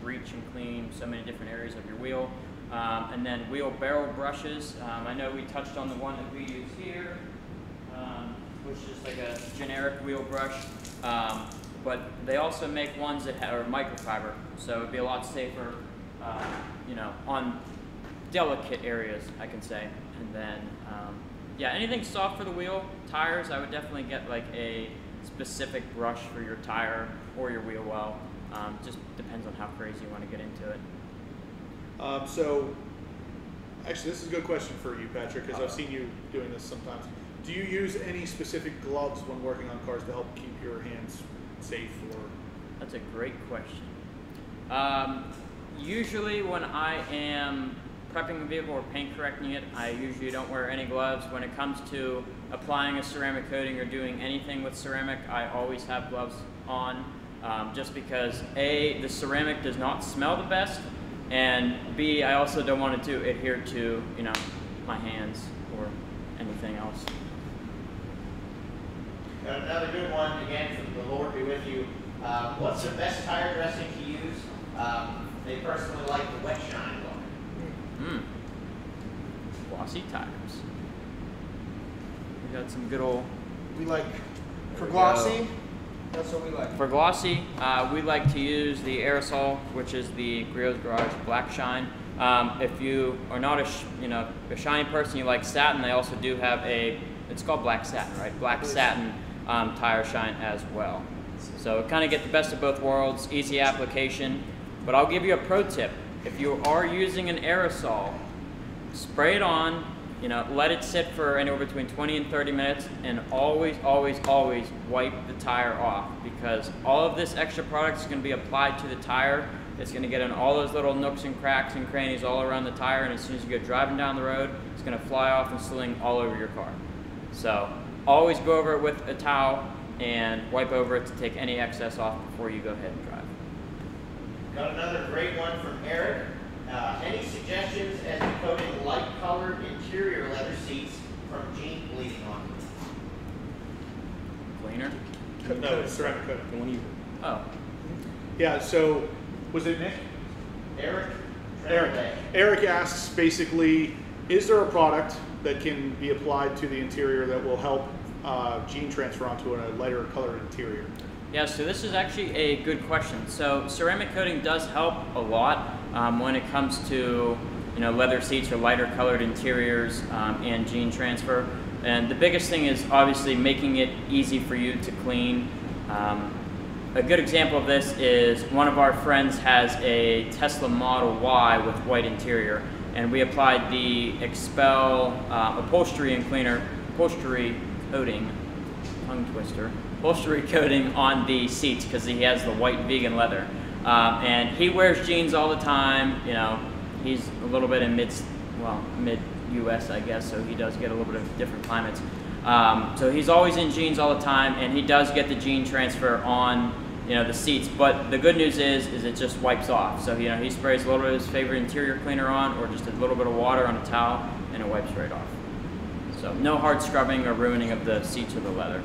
reach and clean so many different areas of your wheel. And then wheel barrel brushes. I know we touched on the one that we use here, which is like a generic wheel brush. But they also make ones that are microfiber, so it'd be a lot safer, on delicate areas, I can say. And then, anything soft for the wheel. Tires, I would definitely get like a specific brush for your tire or your wheel well. Just depends on how crazy you want to get into it. So, actually, this is a good question for you, Patrick, because I've seen you doing this sometimes. Do you use any specific gloves when working on cars to help keep your hands safe? Or that's a great question. Usually when I am prepping a vehicle or paint correcting it, I usually don't wear any gloves. When it comes to applying a ceramic coating or doing anything with ceramic, I always have gloves on, just because A, the ceramic does not smell the best, and B, I also don't want it to adhere to, my hands or anything else. Another good one, again, from the Lord be with you. What's the best tire dressing to use? They personally like the wet shine look. Glossy tires. We got some good old... For glossy, that's what we like. For glossy, we like to use the aerosol, which is the Griot's Garage Black Shine. If you are not a shiny person, you like satin, they also do have it's called black satin, right? Black satin tire shine as well. So kind of get the best of both worlds, easy application. But I'll give you a pro tip. If you are using an aerosol, spray it on you know, let it sit for anywhere between 20 and 30 minutes, and always, always, always wipe the tire off, because all of this extra product is going to be applied to the tire. It's going to get in all those little nooks and cracks and crannies all around the tire, and as soon as you go driving down the road, it's going to fly off and sling all over your car. So always go over it with a towel and wipe over it to take any excess off before you go ahead and drive. Got another great one from Eric. Any suggestions as to coating light-colored interior leather seats from jean bleeding on them? Cleaner? No, it's ceramic coating. The one you... Oh. Yeah, so, was it Nick? Eric. Eric asks, basically, is there a product that can be applied to the interior that will help jean transfer onto a lighter colored interior? Yeah, so this is actually a good question. So ceramic coating does help a lot when it comes to, you know, leather seats or lighter colored interiors and jean transfer. And the biggest thing is obviously making it easy for you to clean. A good example of this is one of our friends has a Tesla Model Y with white interior, and we applied the XPEL upholstery coating, tongue twister, upholstery coating on the seats because he has the white vegan leather. And he wears jeans all the time. You know, he's a little bit in mid-US, I guess, so he does get a little bit of different climates. So he's always in jeans all the time, and he does get the jean transfer on, you know, the seats. But the good news is it just wipes off. So, you know, he sprays a little bit of his favorite interior cleaner on, or just a little bit of water on a towel, and it wipes right off. So no hard scrubbing or ruining of the seats or the leather.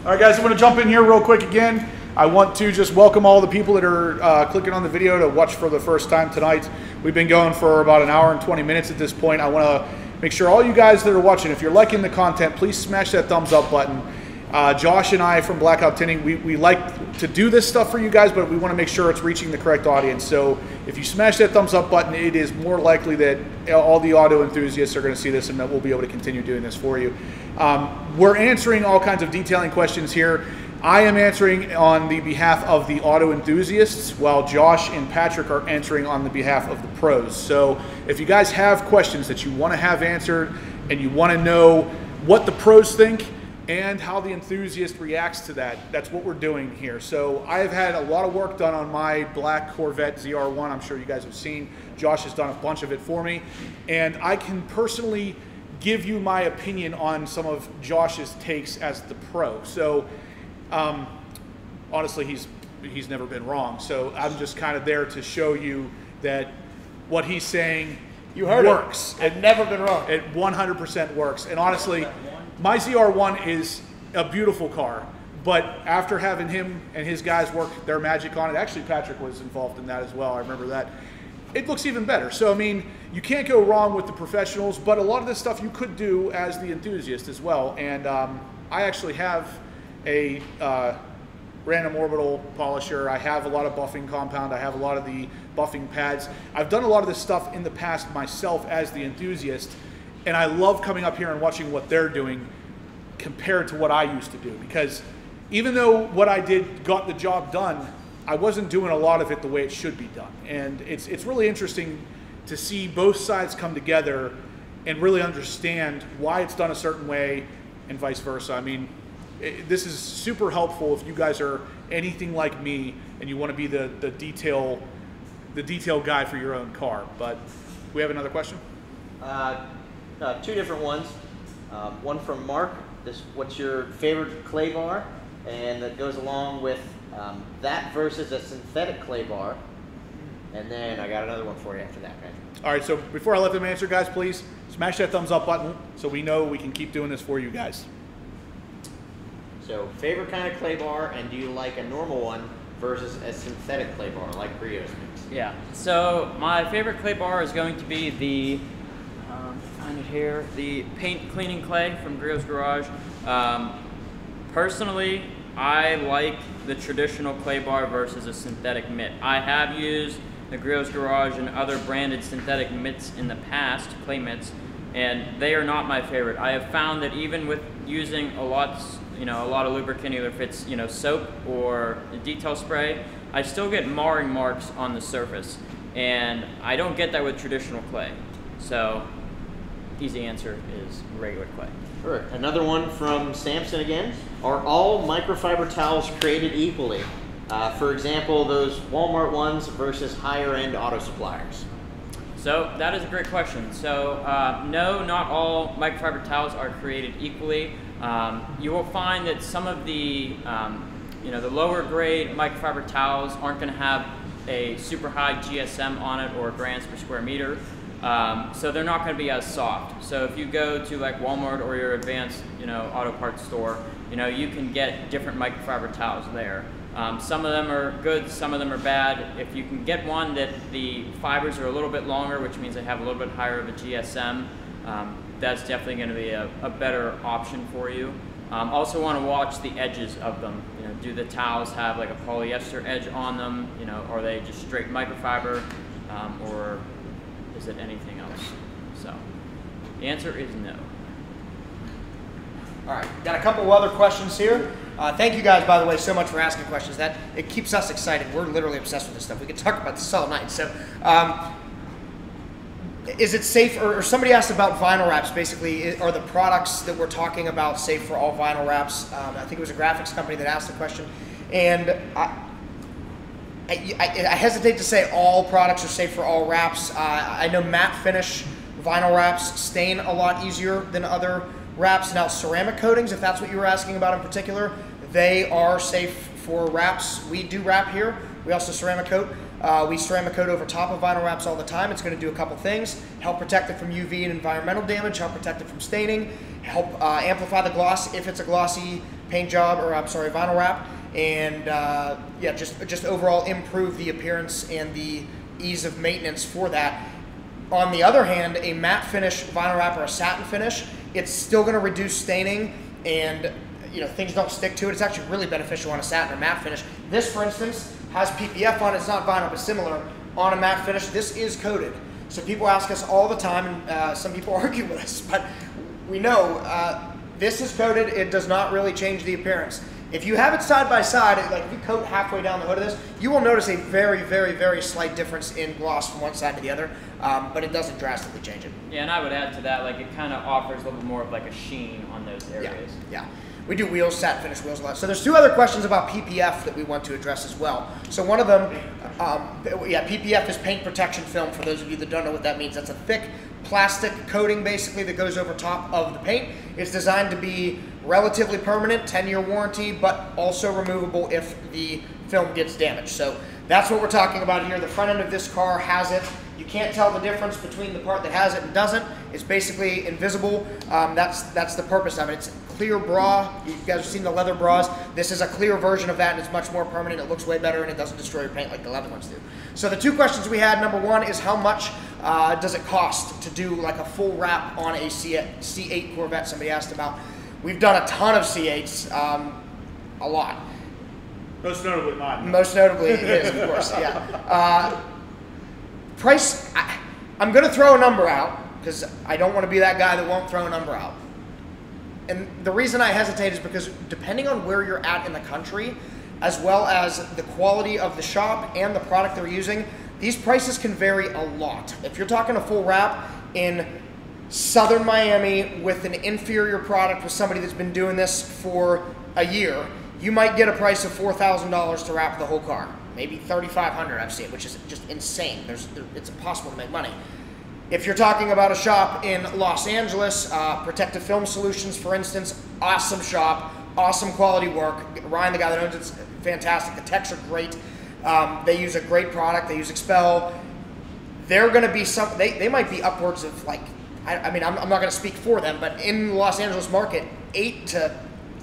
All right, guys, I'm going to jump in here real quick again. I want to just welcome all the people that are clicking on the video to watch for the first time tonight. We've been going for about an hour and 20 minutes at this point. I want to make sure all you guys that are watching, if you're liking the content, please smash that thumbs up button. Josh and I from Blackout Tinting, we like to do this stuff for you guys, but we want to make sure it's reaching the correct audience. So if you smash that thumbs up button, it is more likely that all the auto enthusiasts are going to see this and that we'll be able to continue doing this for you. We're answering all kinds of detailing questions here. I am answering on the behalf of the auto enthusiasts, while Josh and Patrick are answering on the behalf of the pros. So if you guys have questions that you want to have answered and you want to know what the pros think and how the enthusiast reacts to that, that's what we're doing here. So I have had a lot of work done on my black Corvette ZR1. I'm sure you guys have seen. Josh has done a bunch of it for me, and I can personally give you my opinion on some of Josh's takes as the pro. So honestly, he's never been wrong. So I'm just kind of there to show you that what he's saying works. I've never been wrong. It 100% works. And honestly, my ZR1 is a beautiful car, but after having him and his guys work their magic on it, actually Patrick was involved in that as well, I remember that, it looks even better. So I mean, you can't go wrong with the professionals, but a lot of this stuff you could do as the enthusiast as well. And I actually have a random orbital polisher. I have a lot of buffing compound. I have a lot of the buffing pads. I've done a lot of this stuff in the past myself as the enthusiast, and I love coming up here and watching what they're doing compared to what I used to do, because even though what I did got the job done, I wasn't doing a lot of it the way it should be done. And it's really interesting to see both sides come together and really understand why it's done a certain way and vice versa. I mean, this is super helpful if you guys are anything like me and you want to be the detail guy for your own car. But we have another question? Two different ones. One from Mark. What's your favorite clay bar? And that goes along with that versus a synthetic clay bar. And then I got another one for you after that, Patrick. All right, so before I let them answer, guys, please smash that thumbs up button so we know we can keep doing this for you guys. So, favorite kind of clay bar, and do you like a normal one versus a synthetic clay bar like Brio's makes? Yeah, so my favorite clay bar is going to be the, find it here, the paint cleaning clay from Brio's Garage. Personally, I like the traditional clay bar versus a synthetic mitt. I have used the Brio's Garage and other branded synthetic mitts in the past, clay mitts, and they are not my favorite. I have found that even with using a lot of lubricant, either if it's soap or detail spray, I still get marring marks on the surface, and I don't get that with traditional clay. So easy answer is regular clay. Sure. Another one from Samson again. Are all microfiber towels created equally? For example, those Walmart ones versus higher end auto suppliers. So that is a great question. So no, not all microfiber towels are created equally. You will find that some of the the lower grade microfiber towels aren't going to have a super high GSM on it or grams per square meter. So they're not going to be as soft. So if you go to like Walmart or your advanced auto parts store, you can get different microfiber towels there. Some of them are good, some of them are bad. If you can get one that the fibers are a little bit longer, which means they have a little bit higher of a GSM, that's definitely going to be a better option for you. Also want to watch the edges of them. Do the towels have like a polyester edge on them? Are they just straight microfiber, or is it anything else? So the answer is no. All right, got a couple other questions here. Thank you guys, by the way, so much for asking questions. It keeps us excited. We're literally obsessed with this stuff. We could talk about this all night. So, is it safe? Or somebody asked about vinyl wraps. Basically, are the products that we're talking about safe for all vinyl wraps? I think it was a graphics company that asked the question, and I hesitate to say all products are safe for all wraps. I know matte finish vinyl wraps stain a lot easier than other wraps. Now, ceramic coatings, if that's what you were asking about in particular, they are safe for wraps. We do wrap here. We also ceramic coat. We ceramic coat over top of vinyl wraps all the time. It's going to do a couple things: help protect it from UV and environmental damage, help protect it from staining, help amplify the gloss if it's a glossy paint job, or I'm sorry, vinyl wrap, and yeah, just overall improve the appearance and the ease of maintenance for that. On the other hand, a matte finish vinyl wrap or a satin finish, it's still going to reduce staining, and things don't stick to it. It's actually really beneficial on a satin or matte finish. This, for instance, has PPF on it. It's not vinyl, but similar on a matte finish. This is coated. So people ask us all the time, and some people argue with us, but we know this is coated. It does not really change the appearance. If you have it side by side, like if you coat halfway down the hood of this, you will notice a very, very, very slight difference in gloss from one side to the other, but it doesn't drastically change it. Yeah, and I would add to that, like it kind of offers a little more of like a sheen on those areas. Yeah. We do wheels, satin finish wheels a lot. So there's two other questions about PPF that we want to address as well. So one of them, PPF is paint protection film. For those of you that don't know what that means, that's a thick plastic coating basically that goes over top of the paint. It's designed to be relatively permanent, 10-year warranty, but also removable if the film gets damaged. So that's what we're talking about here. The front end of this car has it. You can't tell the difference between the part that has it and doesn't. It's basically invisible. That's the purpose of it. It's clear bra. You guys have seen the leather bras. This is a clear version of that, and it's much more permanent. It looks way better, and it doesn't destroy your paint like the leather ones do. So the two questions we had, number one is how much does it cost to do like a full wrap on a C8 Corvette? Somebody asked about. We've done a ton of C8s, a lot. Most notably mine. Most notably it is, of course, yeah. Price, I'm going to throw a number out because I don't want to be that guy that won't throw a number out. And the reason I hesitate is because depending on where you're at in the country, as well as the quality of the shop and the product they're using, these prices can vary a lot. If you're talking a full wrap in Southern Miami with an inferior product with somebody that's been doing this for a year, you might get a price of $4,000 to wrap the whole car. Maybe $3,500 I've seen, which is just insane. It's impossible to make money. If you're talking about a shop in Los Angeles, Protective Film Solutions, for instance, awesome shop, awesome quality work. Ryan, the guy that owns it's fantastic. The techs are great. They use a great product. They use XPEL. They're going to be some. They might be upwards of like. I mean, I'm not going to speak for them, but in the Los Angeles market, 8 to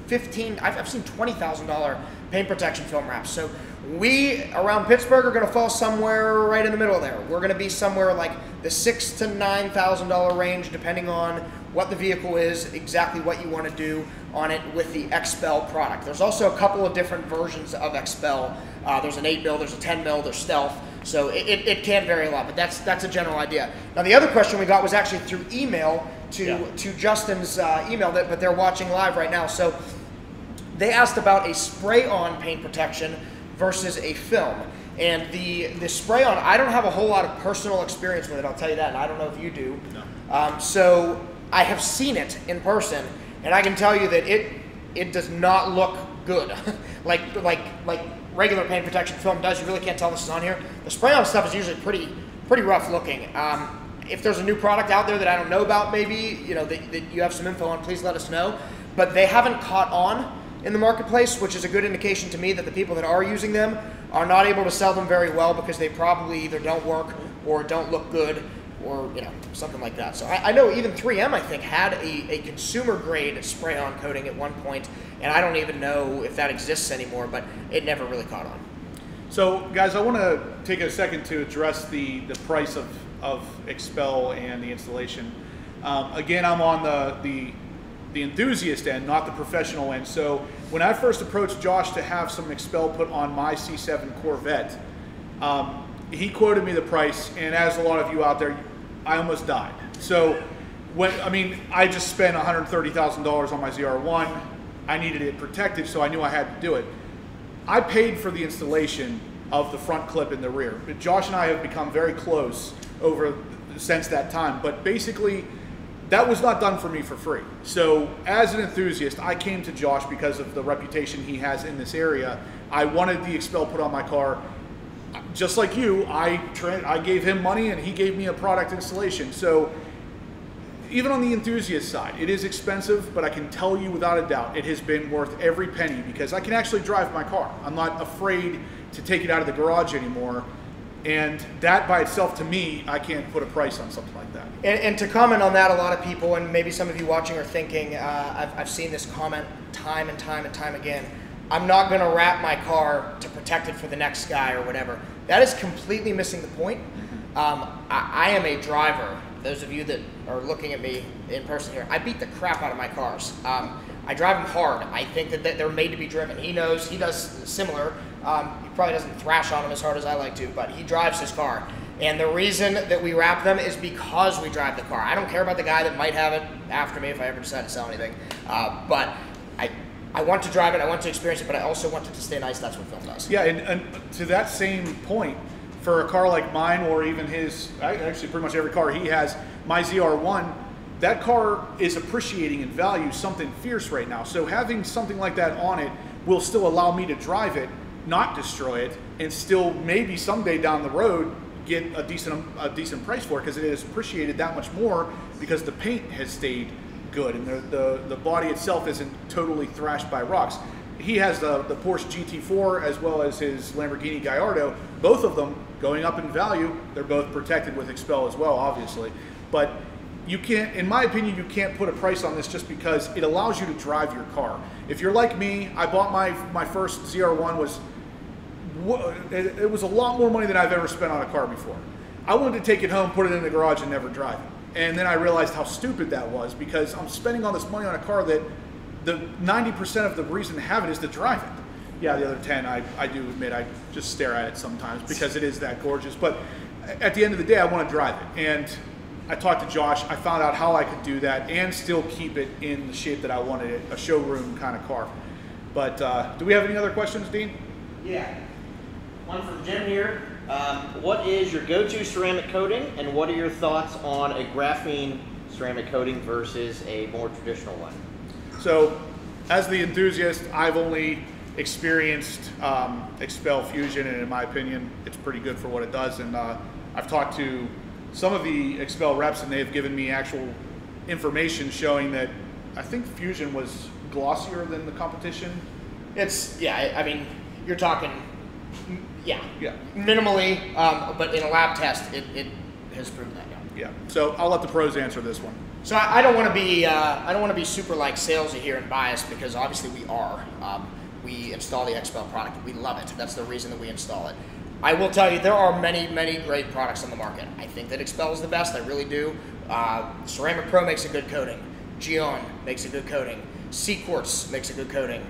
15. I've seen $20,000 paint protection film wraps. So we around Pittsburgh are going to fall somewhere right in the middle there. We're going to be somewhere like the $6,000 to $9,000 range, depending on what the vehicle is, exactly what you want to do on it with the XPEL product. There's also a couple of different versions of XPEL. There's an 8 mil, there's a 10 mil, there's stealth. So it can vary a lot, but that's a general idea. Now the other question we got was actually through email to Justin's email, but they're watching live right now. So they asked about a spray-on paint protection versus a film. And the spray on, I don't have a whole lot of personal experience with it, I'll tell you that, and I don't know if you do. No. So I have seen it in person, and I can tell you that it does not look good. like regular paint protection film does. You really can't tell this is on here. The spray on stuff is usually pretty rough looking. If there's a new product out there that I don't know about, maybe that you have some info on, please let us know. But they haven't caught on in the marketplace, which is a good indication to me that the people that are using them are not able to sell them very well because they probably either don't work or don't look good or something like that. So I know even 3M, I think, had a consumer grade spray-on coating at one point, and I don't even know if that exists anymore, but it never really caught on. So guys, I want to take a second to address the price of XPEL and the installation. Again, I'm on the enthusiast end, not the professional end. So when I first approached Josh to have some XPEL put on my C7 Corvette, he quoted me the price, and as a lot of you out there, I almost died. So I just spent $130,000 on my ZR1. I needed it protected, so I knew I had to do it. I paid for the installation of the front clip in the rear. Josh and I have become very close since that time, but basically that was not done for me for free. So as an enthusiast, I came to Josh because of the reputation he has in this area. I wanted the XPEL put on my car. Just like you, I gave him money and he gave me a product installation. So even on the enthusiast side, it is expensive, but I can tell you without a doubt, it has been worth every penny because I can actually drive my car. I'm not afraid to take it out of the garage anymore. And that by itself, to me, I can't put a price on something like that. And to comment on that, a lot of people, and maybe some of you watching are thinking, I've seen this comment time and time and time again, I'm not going to wrap my car to protect it for the next guy or whatever. That is completely missing the point. I am a driver. Those of you that are looking at me in person here, I beat the crap out of my cars. I drive them hard. I think that they're made to be driven. He knows, he does similar. He probably doesn't thrash on them as hard as I like to, but he drives his car. And the reason that we wrap them is because we drive the car. I don't care about the guy that might have it after me if I ever decide to sell anything. But I want to drive it, I want to experience it, but I also want it to stay nice. That's what film does. Yeah, and to that same point, for a car like mine or even his, actually pretty much every car he has, my ZR1, that car is appreciating in value something fierce right now. So having something like that on it will still allow me to drive it, not destroy it, and still maybe someday down the road get a decent price for it because it is appreciated that much more because the paint has stayed good and the body itself isn't totally thrashed by rocks. He has the Porsche GT4 as well as his Lamborghini Gallardo. Both of them going up in value. They're both protected with XPEL as well, obviously. But you can't, in my opinion, you can't put a price on this just because it allows you to drive your car. If you're like me, I bought my first ZR1 it was a lot more money than I've ever spent on a car before. I wanted to take it home, put it in the garage, and never drive it. And then I realized how stupid that was because I'm spending all this money on a car that the 90% of the reason to have it is to drive it. Yeah, the other 10, I do admit, I just stare at it sometimes because it is that gorgeous. But at the end of the day, I want to drive it. And I talked to Josh. I found out how I could do that and still keep it in the shape that I wanted it, a showroom kind of car. But do we have any other questions, Dean? Yeah. One from Jim here. What is your go-to ceramic coating, and what are your thoughts on a graphene ceramic coating versus a more traditional one? So, as the enthusiast, I've only experienced XPEL Fusion, and in my opinion, it's pretty good for what it does. And I've talked to some of the XPEL reps, and they've given me actual information showing that I think Fusion was glossier than the competition. It's, yeah, I mean, you're talking, yeah. Minimally, but in a lab test, it has proven that, yeah. So I'll let the pros answer this one. So I don't want to be super like salesy here and biased because obviously we are. We install the XPEL product. We love it. That's the reason that we install it. I will tell you there are many great products on the market. I think that XPEL is the best. I really do. Ceramic Pro makes a good coating. Gion makes a good coating. C-Quartz makes a good coating.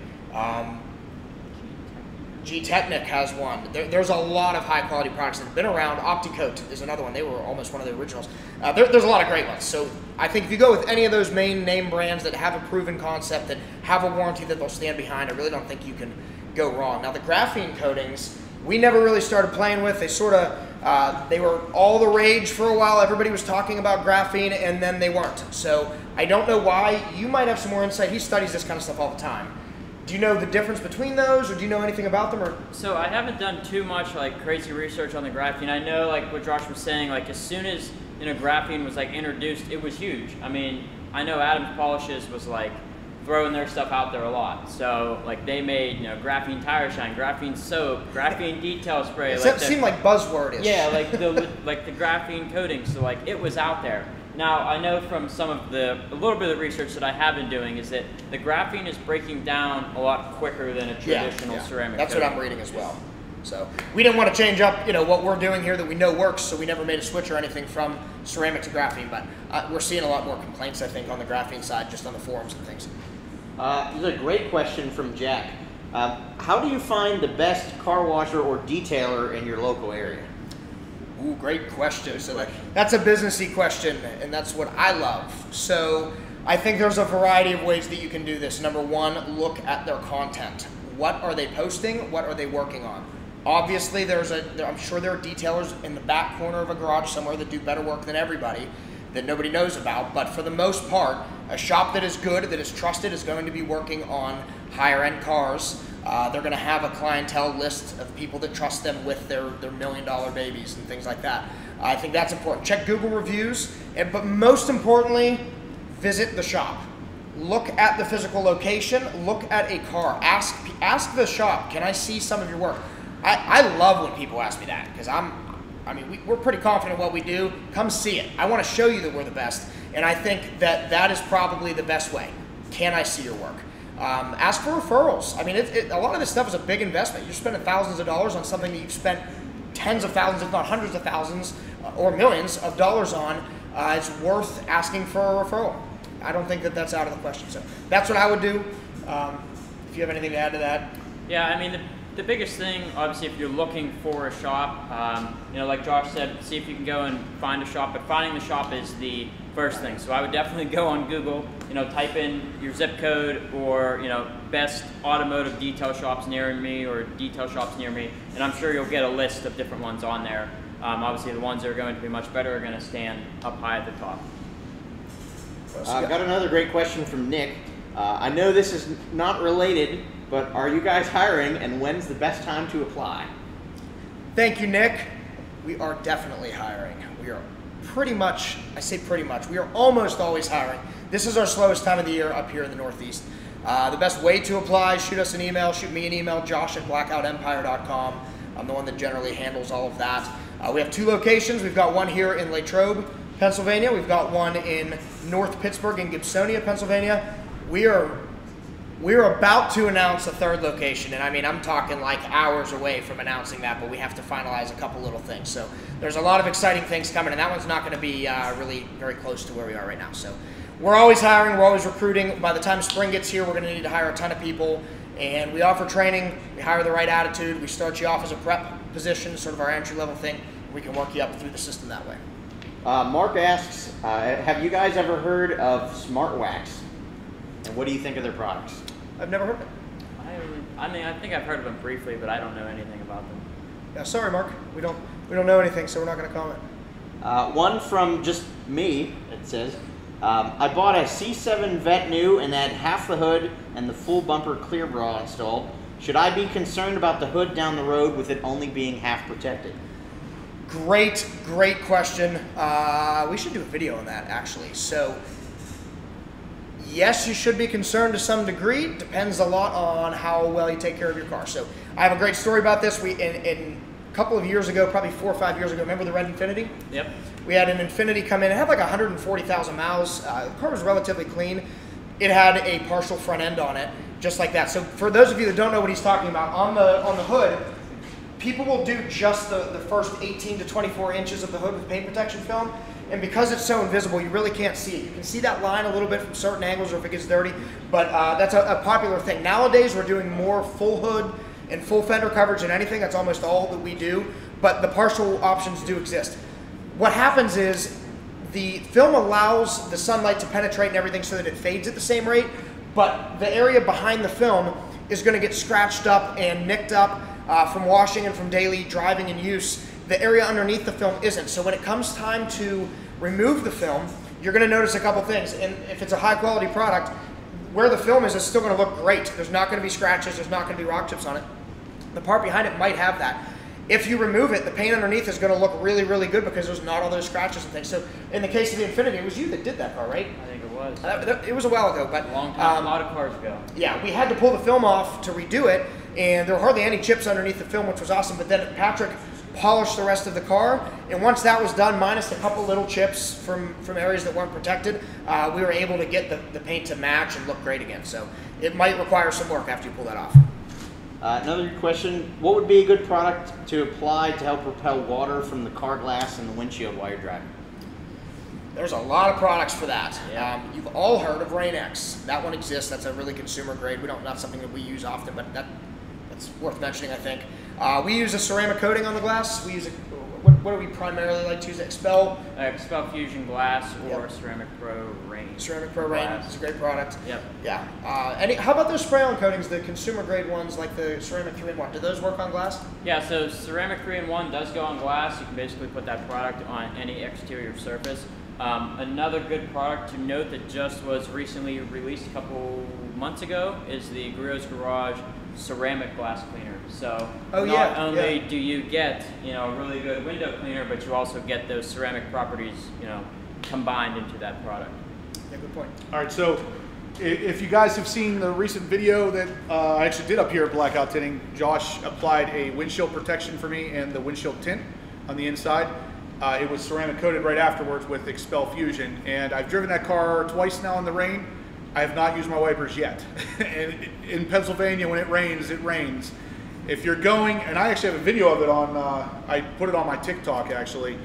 G-Technic has one. There's a lot of high quality products that have been around. OptiCoat is another one. They were almost one of the originals. There's a lot of great ones. So I think if you go with any of those main name brands that have a proven concept, that have a warranty that they'll stand behind, I really don't think you can go wrong. Now the graphene coatings, we never really started playing with. They sort of, they were all the rage for a while. Everybody was talking about graphene, and then they weren't. So I don't know why. You might have some more insight. He studies this kind of stuff all the time. Do you know the difference between those, or do you know anything about them? Or? So I haven't done too much like crazy research on the graphene. I know like what Josh was saying, like as soon as graphene was like introduced, it was huge. I mean, I know Adams Polishes was like throwing their stuff out there a lot. So like they made graphene tire shine, graphene soap, graphene detail spray. It seemed like buzzword-ish. Yeah, like the graphene coating. So like it was out there. Now, I know from a little bit of research that I have been doing is that the graphene is breaking down a lot quicker than a traditional ceramic That's coating. what I'm reading as well. So we didn't want to change up, what we're doing here that we know works, so we never made a switch or anything from ceramic to graphene, but we're seeing a lot more complaints, I think, on the graphene side, just on the forums and things. This is a great question from Jack. How do you find the best car washer or detailer in your local area? Ooh, great question. So that's a businessy question, and that's what I love. So I think there's a variety of ways that you can do this. Number one, look at their content. What are they posting? What are they working on? Obviously, I'm sure there are detailers in the back corner of a garage somewhere that do better work than everybody that nobody knows about. But for the most part, a shop that is good, that is trusted, is going to be working on higher end cars. They're going to have a clientele list of people that trust them with their $1 million babies and things like that. I think that's important. Check Google reviews, but most importantly, visit the shop. Look at the physical location. Look at a car. Ask the shop, can I see some of your work? I love when people ask me that, because we're pretty confident in what we do. Come see it. I want to show you that we're the best, and I think that is probably the best way. Can I see your work? Ask for referrals. I mean, a lot of this stuff is a big investment. You're spending thousands of dollars on something that you've spent tens of thousands, if not hundreds of thousands, or millions of dollars on. It's worth asking for a referral. I don't think that that's out of the question. So that's what I would do. If you have anything to add to that. Yeah, I mean, the biggest thing, obviously, if you're looking for a shop, like Josh said, see if you can go and find a shop. But finding the shop is the first thing. So I would definitely go on Google, type in your zip code or, best automotive detail shops near me or detail shops near me, and I'm sure you'll get a list of different ones on there. Obviously, the ones that are going to be much better are going to stand up high at the top. I've got another great question from Nick. I know this is not related, but are you guys hiring, and when's the best time to apply? Thank you, Nick. We are definitely hiring. We are pretty much, I say pretty much, we are almost always hiring. This is our slowest time of the year up here in the Northeast. The best way to apply, shoot us an email, shoot me an email, josh@blackoutempire.com. I'm the one that generally handles all of that. We have 2 locations. We've got one here in Latrobe, Pennsylvania. We've got one in North Pittsburgh in Gibsonia, Pennsylvania. We are about to announce a 3rd location, and I mean, I'm talking like hours away from announcing that, but we have to finalize a couple little things. So there's a lot of exciting things coming, and that one's not going to be really very close to where we are right now. So we're always hiring, we're always recruiting. By the time spring gets here, we're going to need to hire a ton of people, and we offer training. We hire the right attitude. We start you off as a prep position, sort of our entry-level thing. We can work you up through the system that way. Mark asks, have you guys ever heard of Smart Wax? And what do you think of their products? I've never heard of it. I think I've heard of them briefly, but I don't know anything about them. Yeah, sorry, Mark. We don't know anything, so we're not going to comment. One from just me, it says, I bought a C7 Vet new and had half the hood and the full bumper clear bra installed. Should I be concerned about the hood down the road with it only being half protected? Great question. We should do a video on that, actually. So, yes, you should be concerned to some degree. Depends a lot on how well you take care of your car. So, I have a great story about this. In a couple of years ago, probably 4 or 5 years ago, remember the red Infiniti? Yep. We had an Infiniti come in. It had like 140,000 miles. The car was relatively clean. It had a partial front end on it, just like that. So, for those of you that don't know what he's talking about, on the hood, people will do just the first 18 to 24 inches of the hood with paint protection film, and because it's so invisible, you really can't see it. You can see that line a little bit from certain angles or if it gets dirty, but that's a popular thing. Nowadays, we're doing more full hood and full fender coverage than anything. That's almost all that we do, but the partial options do exist. What happens is the film allows the sunlight to penetrate and everything so that it fades at the same rate, but the area behind the film is going to get scratched up and nicked up. from washing and from daily driving and use. The area underneath the film isn't. So when it comes time to remove the film, you're going to notice a couple things. And if it's a high quality product, where the film is still going to look great. There's not going to be scratches. There's not going to be rock chips on it. The part behind it might have that. If you remove it, the paint underneath is going to look really, really good because there's not all those scratches and things. So in the case of the Infiniti, it was you that did that car, right? I think it was. It was a while ago, but A long time, a lot of cars ago. yeah, we had to pull the film off to redo it, and there were hardly any chips underneath the film, which was awesome. But then Patrick polished the rest of the car, and once that was done, minus a couple little chips from areas that weren't protected, we were able to get the paint to match and look great again. So it might require some work after you pull that off. Another question, what would be a good product to apply to help repel water from the car glass and the windshield while you're driving? There's a lot of products for that. Yeah. You've all heard of Rain-X. That one exists. That's a really consumer grade. Not something that we use often, but that's worth mentioning, I think. We use a ceramic coating on the glass. We use what do we primarily like to use? XPEL Fusion Glass or Yep. Ceramic Pro Rain. Ceramic Pro Rain. It's a great product. Yep. Yeah. How about those spray-on coatings, the consumer grade ones like the Ceramic 3-in-1? Do those work on glass? Yeah, so Ceramic 3-in-1 does go on glass. You can basically put that product on any exterior surface. Another good product to note that just was recently released a couple months ago is the Grillo's Garage ceramic glass cleaner. So not only do you get a really good window cleaner, but you also get those ceramic properties combined into that product. Yeah, good point. All right, so if you guys have seen the recent video that I actually did up here at Blackout Tinting, Josh applied a windshield protection for me and the windshield tint on the inside. It was ceramic coated right afterwards with XPEL Fusion, and I've driven that car twice now in the rain. I have not used my wipers yet. And in Pennsylvania, when it rains, it rains. If you're going, and I actually have a video of it on, I put it on my TikTok actually.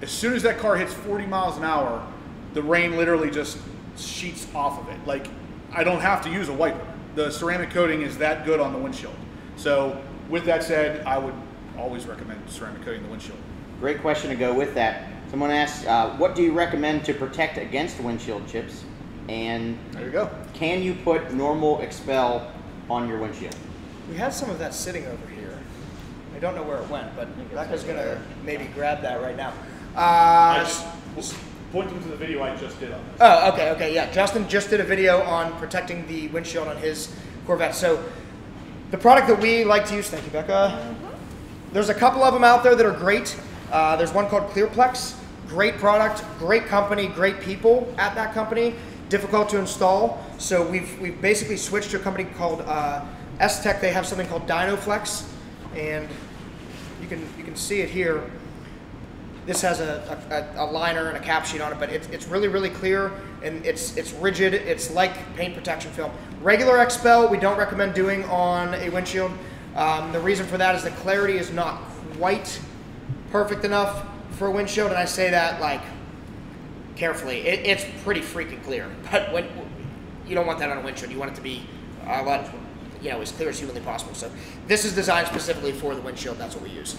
As soon as that car hits 40 miles an hour, the rain literally just sheets off of it. Like, I don't have to use a wiper. The ceramic coating is that good on the windshield. So with that said, I would always recommend ceramic coating the windshield. Great question to go with that. Someone asked, what do you recommend to protect against windshield chips? And There you go. can you put normal XPEL on your windshield? We had some of that sitting over here. I don't know where it went, but Becca's going to maybe grab that right now. Point them to the video I just did on this. Oh, okay, yeah. Justin just did a video on protecting the windshield on his Corvette. So the product that we like to use, thank you, Becca. There's a couple of them out there that are great. There's one called Clearplex. Great product, great company, great people at that company. Difficult to install. So we've basically switched to a company called S-Tech. They have something called DynoFlex, and you can see it here. This has a liner and a cap sheet on it, but it's really, really clear, and it's rigid. It's like paint protection film. Regular XPEL we don't recommend doing on a windshield. The reason for that is the clarity is not quite perfect enough for a windshield, and I say that like carefully. It's pretty freaking clear, but when you don't want that on a windshield, you want it to be a lot, as clear as humanly possible. So this is designed specifically for the windshield. That's what we use.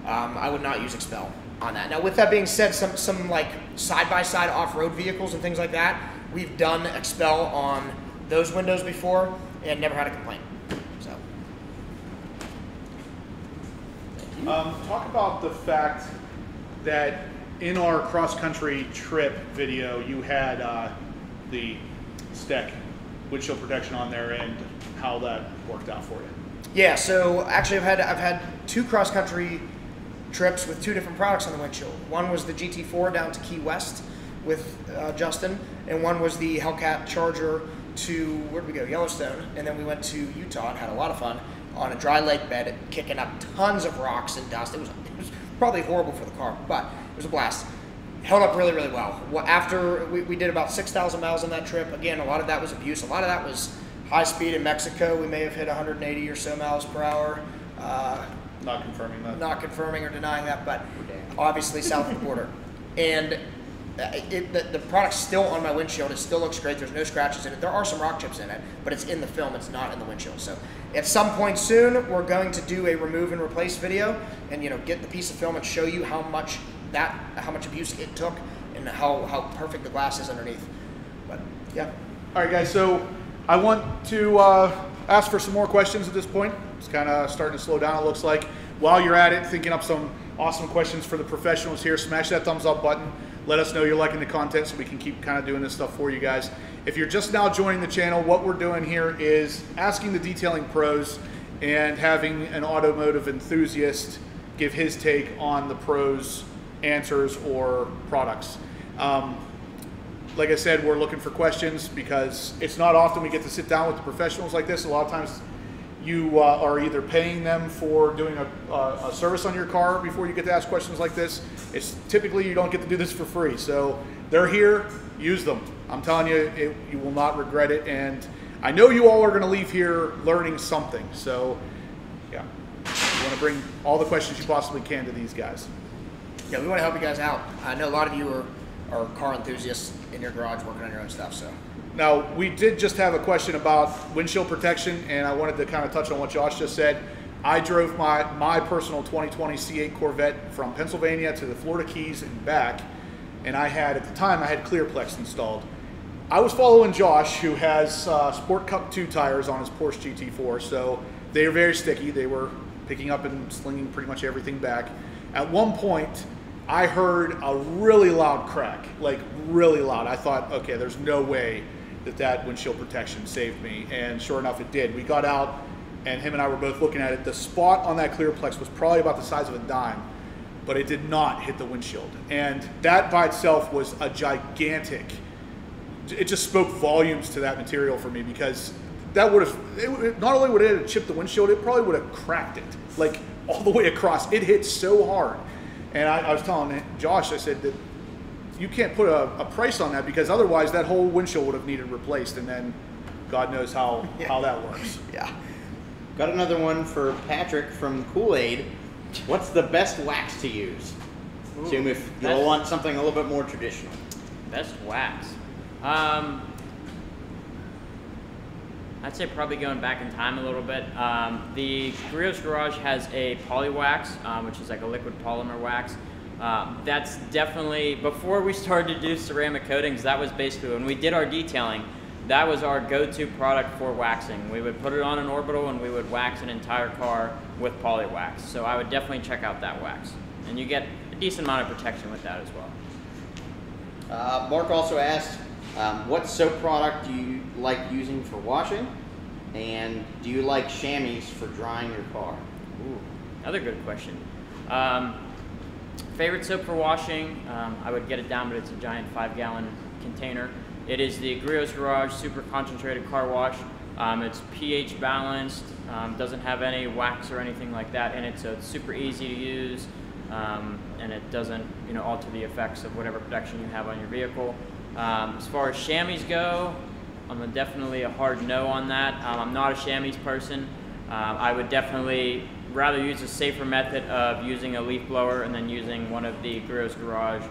I would not use XPEL on that. Now, with that being said, some like side-by-side off-road vehicles and things like that, we've done XPEL on those windows before and never had a complaint. So, talk about the fact that in our cross-country trip video, you had the STEC windshield protection on there and how that worked out for you. Yeah, so actually I've had 2 cross-country trips with 2 different products on the windshield. One was the GT4 down to Key West with Justin, and one was the Hellcat Charger to, where'd we go, Yellowstone, and then we went to Utah and had a lot of fun on a dry lake bed, kicking up tons of rocks and dust. It was probably horrible for the car, but it was a blast. Held up really, really well. After we did about 6,000 miles on that trip, again, a lot of that was abuse. A lot of that was high speed in Mexico. We may have hit 180 or so miles per hour. Not confirming that. Not confirming or denying that, but obviously south of the border. And the product's still on my windshield. It still looks great. There's no scratches in it. There are some rock chips in it, but it's in the film. It's not in the windshield. So at some point soon, we're going to do a remove and replace video and get the piece of film and show you how much abuse it took and how perfect the glass is underneath. But yeah. All right, guys. So I want to ask for some more questions at this point. It's kind of starting to slow down, it looks like. While you're at it, thinking up some awesome questions for the professionals here, smash that thumbs up button. Let us know you're liking the content so we can keep kind of doing this stuff for you guys. If you're just now joining the channel, what we're doing here is asking the detailing pros and having an automotive enthusiast give his take on the pros' answers or products. Like I said, we're looking for questions because it's not often we get to sit down with the professionals like this. A lot of times you are either paying them for doing a service on your car before you get to ask questions like this. It's typically you don't get to do this for free. So they're here, use them. I'm telling you, you will not regret it. And I know you all are going to leave here learning something. So yeah, you want to bring all the questions you possibly can to these guys. Yeah, we want to help you guys out. I know a lot of you are car enthusiasts in your garage working on your own stuff. So now we did just have a question about windshield protection, and I wanted to kind of touch on what Josh just said. I drove my personal 2020 C8 Corvette from Pennsylvania to the Florida Keys and back, and I had, at the time, I had Clearplex installed. I was following Josh, who has Sport Cup 2 tires on his Porsche GT4, so they are very sticky. They were picking up and slinging pretty much everything back. At one point, I heard a really loud crack, like really loud. I thought, okay, there's no way that windshield protection saved me, and sure enough, it did. We got out, and him and I were both looking at it. The spot on that Clearplex was probably about the size of a dime, but it did not hit the windshield. And that by itself was a gigantic, it just spoke volumes to that material for me, because that would have, not only would it have chipped the windshield, it probably would have cracked it, like all the way across. It hit so hard. And I was telling Josh, I said that you can't put a price on that, because otherwise that whole windshield would have needed replaced, and then God knows how that works. yeah. Got another one for Patrick from Kool-Aid. What's the best wax to use? Assume if you'll want something a little bit more traditional. Best wax. I'd say probably going back in time a little bit. The Griot's Garage has a poly wax, which is like a liquid polymer wax. That's definitely, before we started to do ceramic coatings, that was basically, when we did our detailing, that was our go-to product for waxing. We would put it on an orbital and we would wax an entire car with poly wax. So I would definitely check out that wax. And you get a decent amount of protection with that as well. Mark also asked, what soap product do you like using for washing? And do you like chamois for drying your car? Ooh, another good question. Favorite soap for washing, I would get it down, but it's a giant 5-gallon container. It is the Griot's Garage Super Concentrated Car Wash. It's pH balanced, doesn't have any wax or anything like that in it, so it's super easy to use, and it doesn't, alter the effects of whatever protection you have on your vehicle. As far as chamois go, I'm definitely a hard no on that. I'm not a chamois person. I would definitely rather use a safer method of using a leaf blower and then using one of the Griot's Garage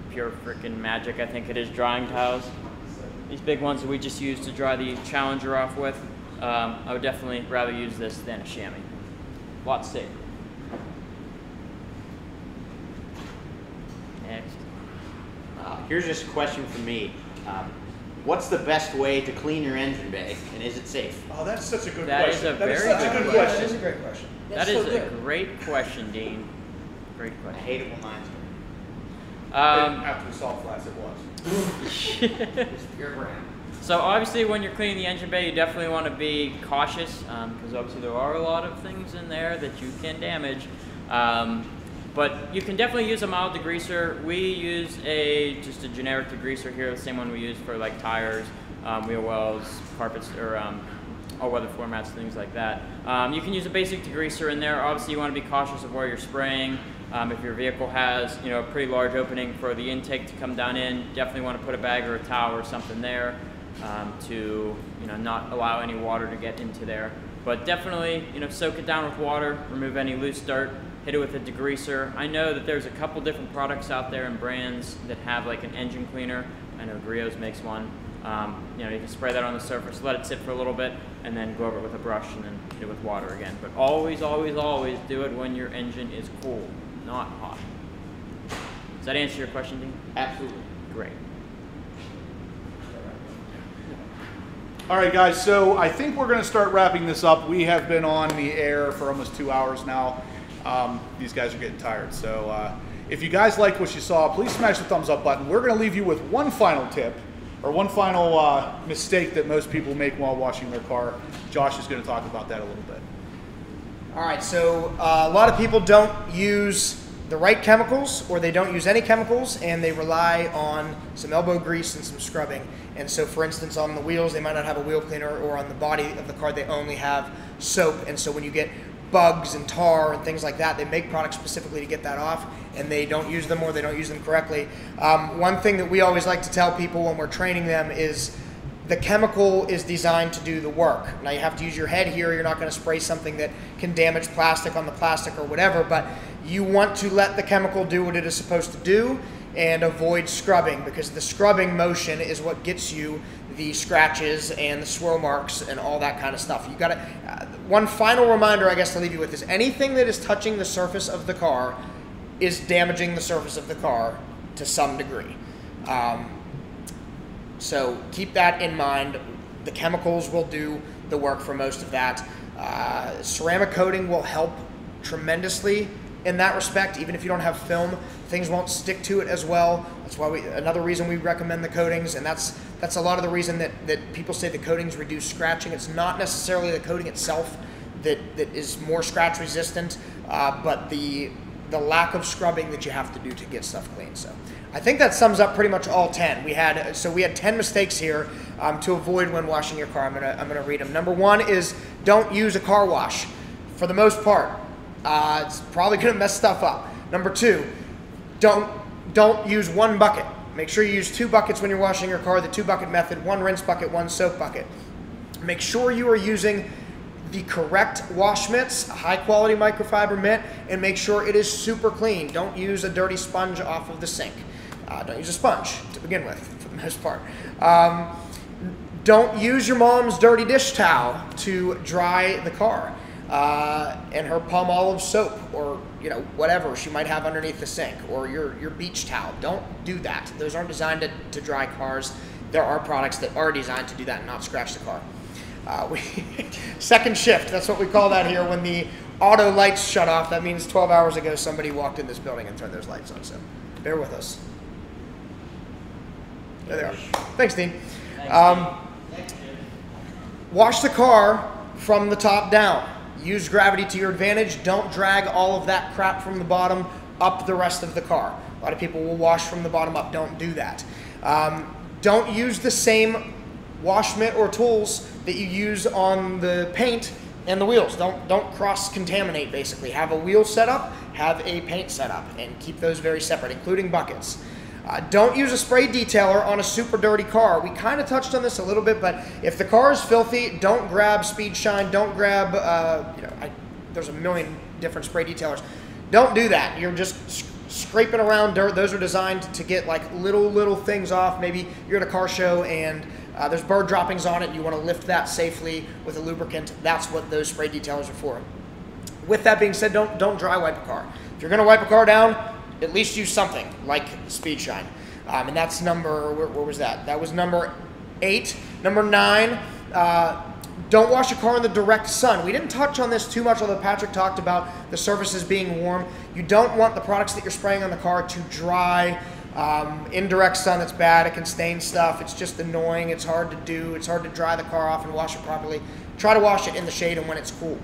Pure Frickin' Magic, I think it is, drying towels. These big ones that we just use to dry the Challenger off with. I would definitely rather use this than a chamois. Lots safer. Next. Here's just a question from me. What's the best way to clean your engine bay, and is it safe? Oh, that's such a good That question. is a very good That question. is a great question. That is a great question, Dean. Great I question. hate it when mine's After the salt flats, it was. It's pure brown. So obviously when you're cleaning the engine bay, you definitely want to be cautious, because obviously there are a lot of things in there that you can damage. But you can definitely use a mild degreaser. We use just a generic degreaser here, the same one we use for like tires, wheel wells, carpets, or all weather floor mats, things like that. You can use a basic degreaser in there. Obviously you want to be cautious of where you're spraying. If your vehicle has a pretty large opening for the intake to come down in, definitely want to put a bag or a towel or something there to not allow any water to get into there. But definitely soak it down with water, remove any loose dirt, hit it with a degreaser. I know that there's a couple different products out there and brands that have like an engine cleaner. I know Griot's makes one. You can spray that on the surface, let it sit for a little bit, and then go over it with a brush and then hit it with water again. But always, always, always do it when your engine is cool, not hot. Does that answer your question, Dean? Absolutely. Great. All right, guys, so I think we're going to start wrapping this up. We have been on the air for almost 2 hours now. These guys are getting tired. So if you guys liked what you saw, please smash the thumbs up button. We're going to leave you with one final tip, or one final mistake that most people make while washing their car. Josh is going to talk about that a little bit. All right, so a lot of people don't use the right chemicals, or they don't use any chemicals, and they rely on some elbow grease and some scrubbing. And so, for instance, on the wheels, they might not have a wheel cleaner, or on the body of the car, they only have soap. And so when you get bugs and tar and things like that, they make products specifically to get that off, and they don't use them, or they don't use them correctly. One thing that we always like to tell people when we're training them is the chemical is designed to do the work. Now, you have to use your head here. You're not going to spray something that can damage plastic on the plastic or whatever, but you want to let the chemical do what it is supposed to do and avoid scrubbing, because the scrubbing motion is what gets you the scratches and the swirl marks and all that kind of stuff. You got to. One final reminder, I guess, to leave you with is anything that is touching the surface of the car is damaging the surface of the car to some degree. So keep that in mind. The chemicals will do the work for most of that. Ceramic coating will help tremendously in that respect. Even if you don't have film, things won't stick to it as well. That's why another reason we recommend the coatings, and that's a lot of the reason that people say the coatings reduce scratching. It's not necessarily the coating itself that is more scratch resistant, but the lack of scrubbing that you have to do to get stuff clean. So I think that sums up pretty much all 10. We had 10 mistakes here to avoid when washing your car. I'm gonna read them. Number 1 is don't use a car wash. For the most part, it's probably gonna mess stuff up. Number 2, don't use one bucket. Make sure you use 2 buckets when you're washing your car. The 2-bucket method: 1 rinse bucket, 1 soap bucket. Make sure you are using the correct wash mitts, a high quality microfiber mitt, and make sure it is super clean. Don't use a dirty sponge off of the sink. Don't use a sponge to begin with, for the most part. Don't use your mom's dirty dish towel to dry the car, and her palm olive soap, or whatever she might have underneath the sink, or your beach towel. Don't do that. Those aren't designed to dry cars. There are products that are designed to do that and not scratch the car. Second shift, that's what we call that here. When the auto lights shut off, that means 12 hours ago somebody walked in this building and turned those lights on, so bear with us. There they are. Thanks, Dean. Wash the car from the top down. Use gravity to your advantage. Don't drag all of that crap from the bottom up the rest of the car. A lot of people will wash from the bottom up. Don't do that. Don't use the same wash mitt or tools that you use on the paint and the wheels. Don't cross-contaminate, basically. Have a wheel setup, have a paint setup, and keep those very separate, including buckets. Don't use a spray detailer on a super dirty car. We kind of touched on this a little bit, but if the car is filthy, don't grab Speed Shine, don't grab, there's a million different spray detailers. Don't do that. You're just scraping around dirt. Those are designed to get like little things off. Maybe you're at a car show and there's bird droppings on it, and you want to lift that safely with a lubricant. That's what those spray detailers are for. With that being said, don't dry wipe a car. If you're going to wipe a car down, at least use something like Speed Shine. And that's number, where was that? That was number 8. Number 9, don't wash a car in the direct sun. We didn't touch on this too much, although Patrick talked about the surfaces being warm. You don't want the products that you're spraying on the car to dry. Indirect sun, that's bad. It can stain stuff. It's just annoying. It's hard to do. It's hard to dry the car off and wash it properly. Try to wash it in the shade and when it's cool.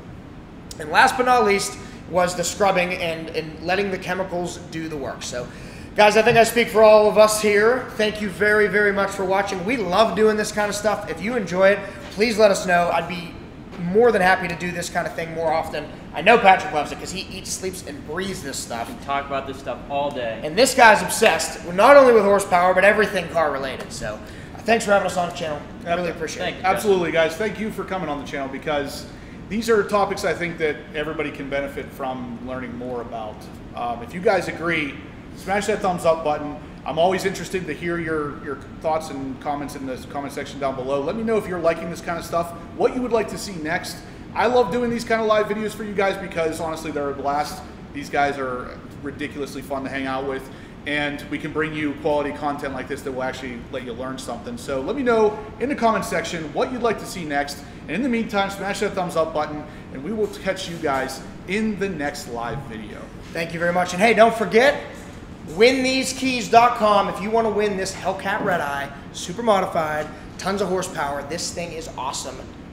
And last but not least was the scrubbing and letting the chemicals do the work. So, guys, I think I speak for all of us here. Thank you very, very much for watching. We love doing this kind of stuff. If you enjoy it, please let us know. I'd be more than happy to do this kind of thing more often. I know Patrick loves it because he eats, sleeps, and breathes this stuff. We talk about this stuff all day. And this guy's obsessed, not only with horsepower, but everything car related. So thanks for having us on the channel. I really appreciate it. Absolutely, guys. Thank you for coming on the channel, because these are topics I think that everybody can benefit from learning more about. If you guys agree, smash that thumbs up button. I'm always interested to hear your thoughts and comments in the comment section down below. Let me know if you're liking this kind of stuff, what you would like to see next. I love doing these kind of live videos for you guys because honestly they're a blast. These guys are ridiculously fun to hang out with, and we can bring you quality content like this that will actually let you learn something. So let me know in the comment section what you'd like to see next. And in the meantime, smash that thumbs up button, and we will catch you guys in the next live video. Thank you very much. And hey, don't forget, winthesekeys.com if you want to win this Hellcat Red Eye, super modified, tons of horsepower. This thing is awesome.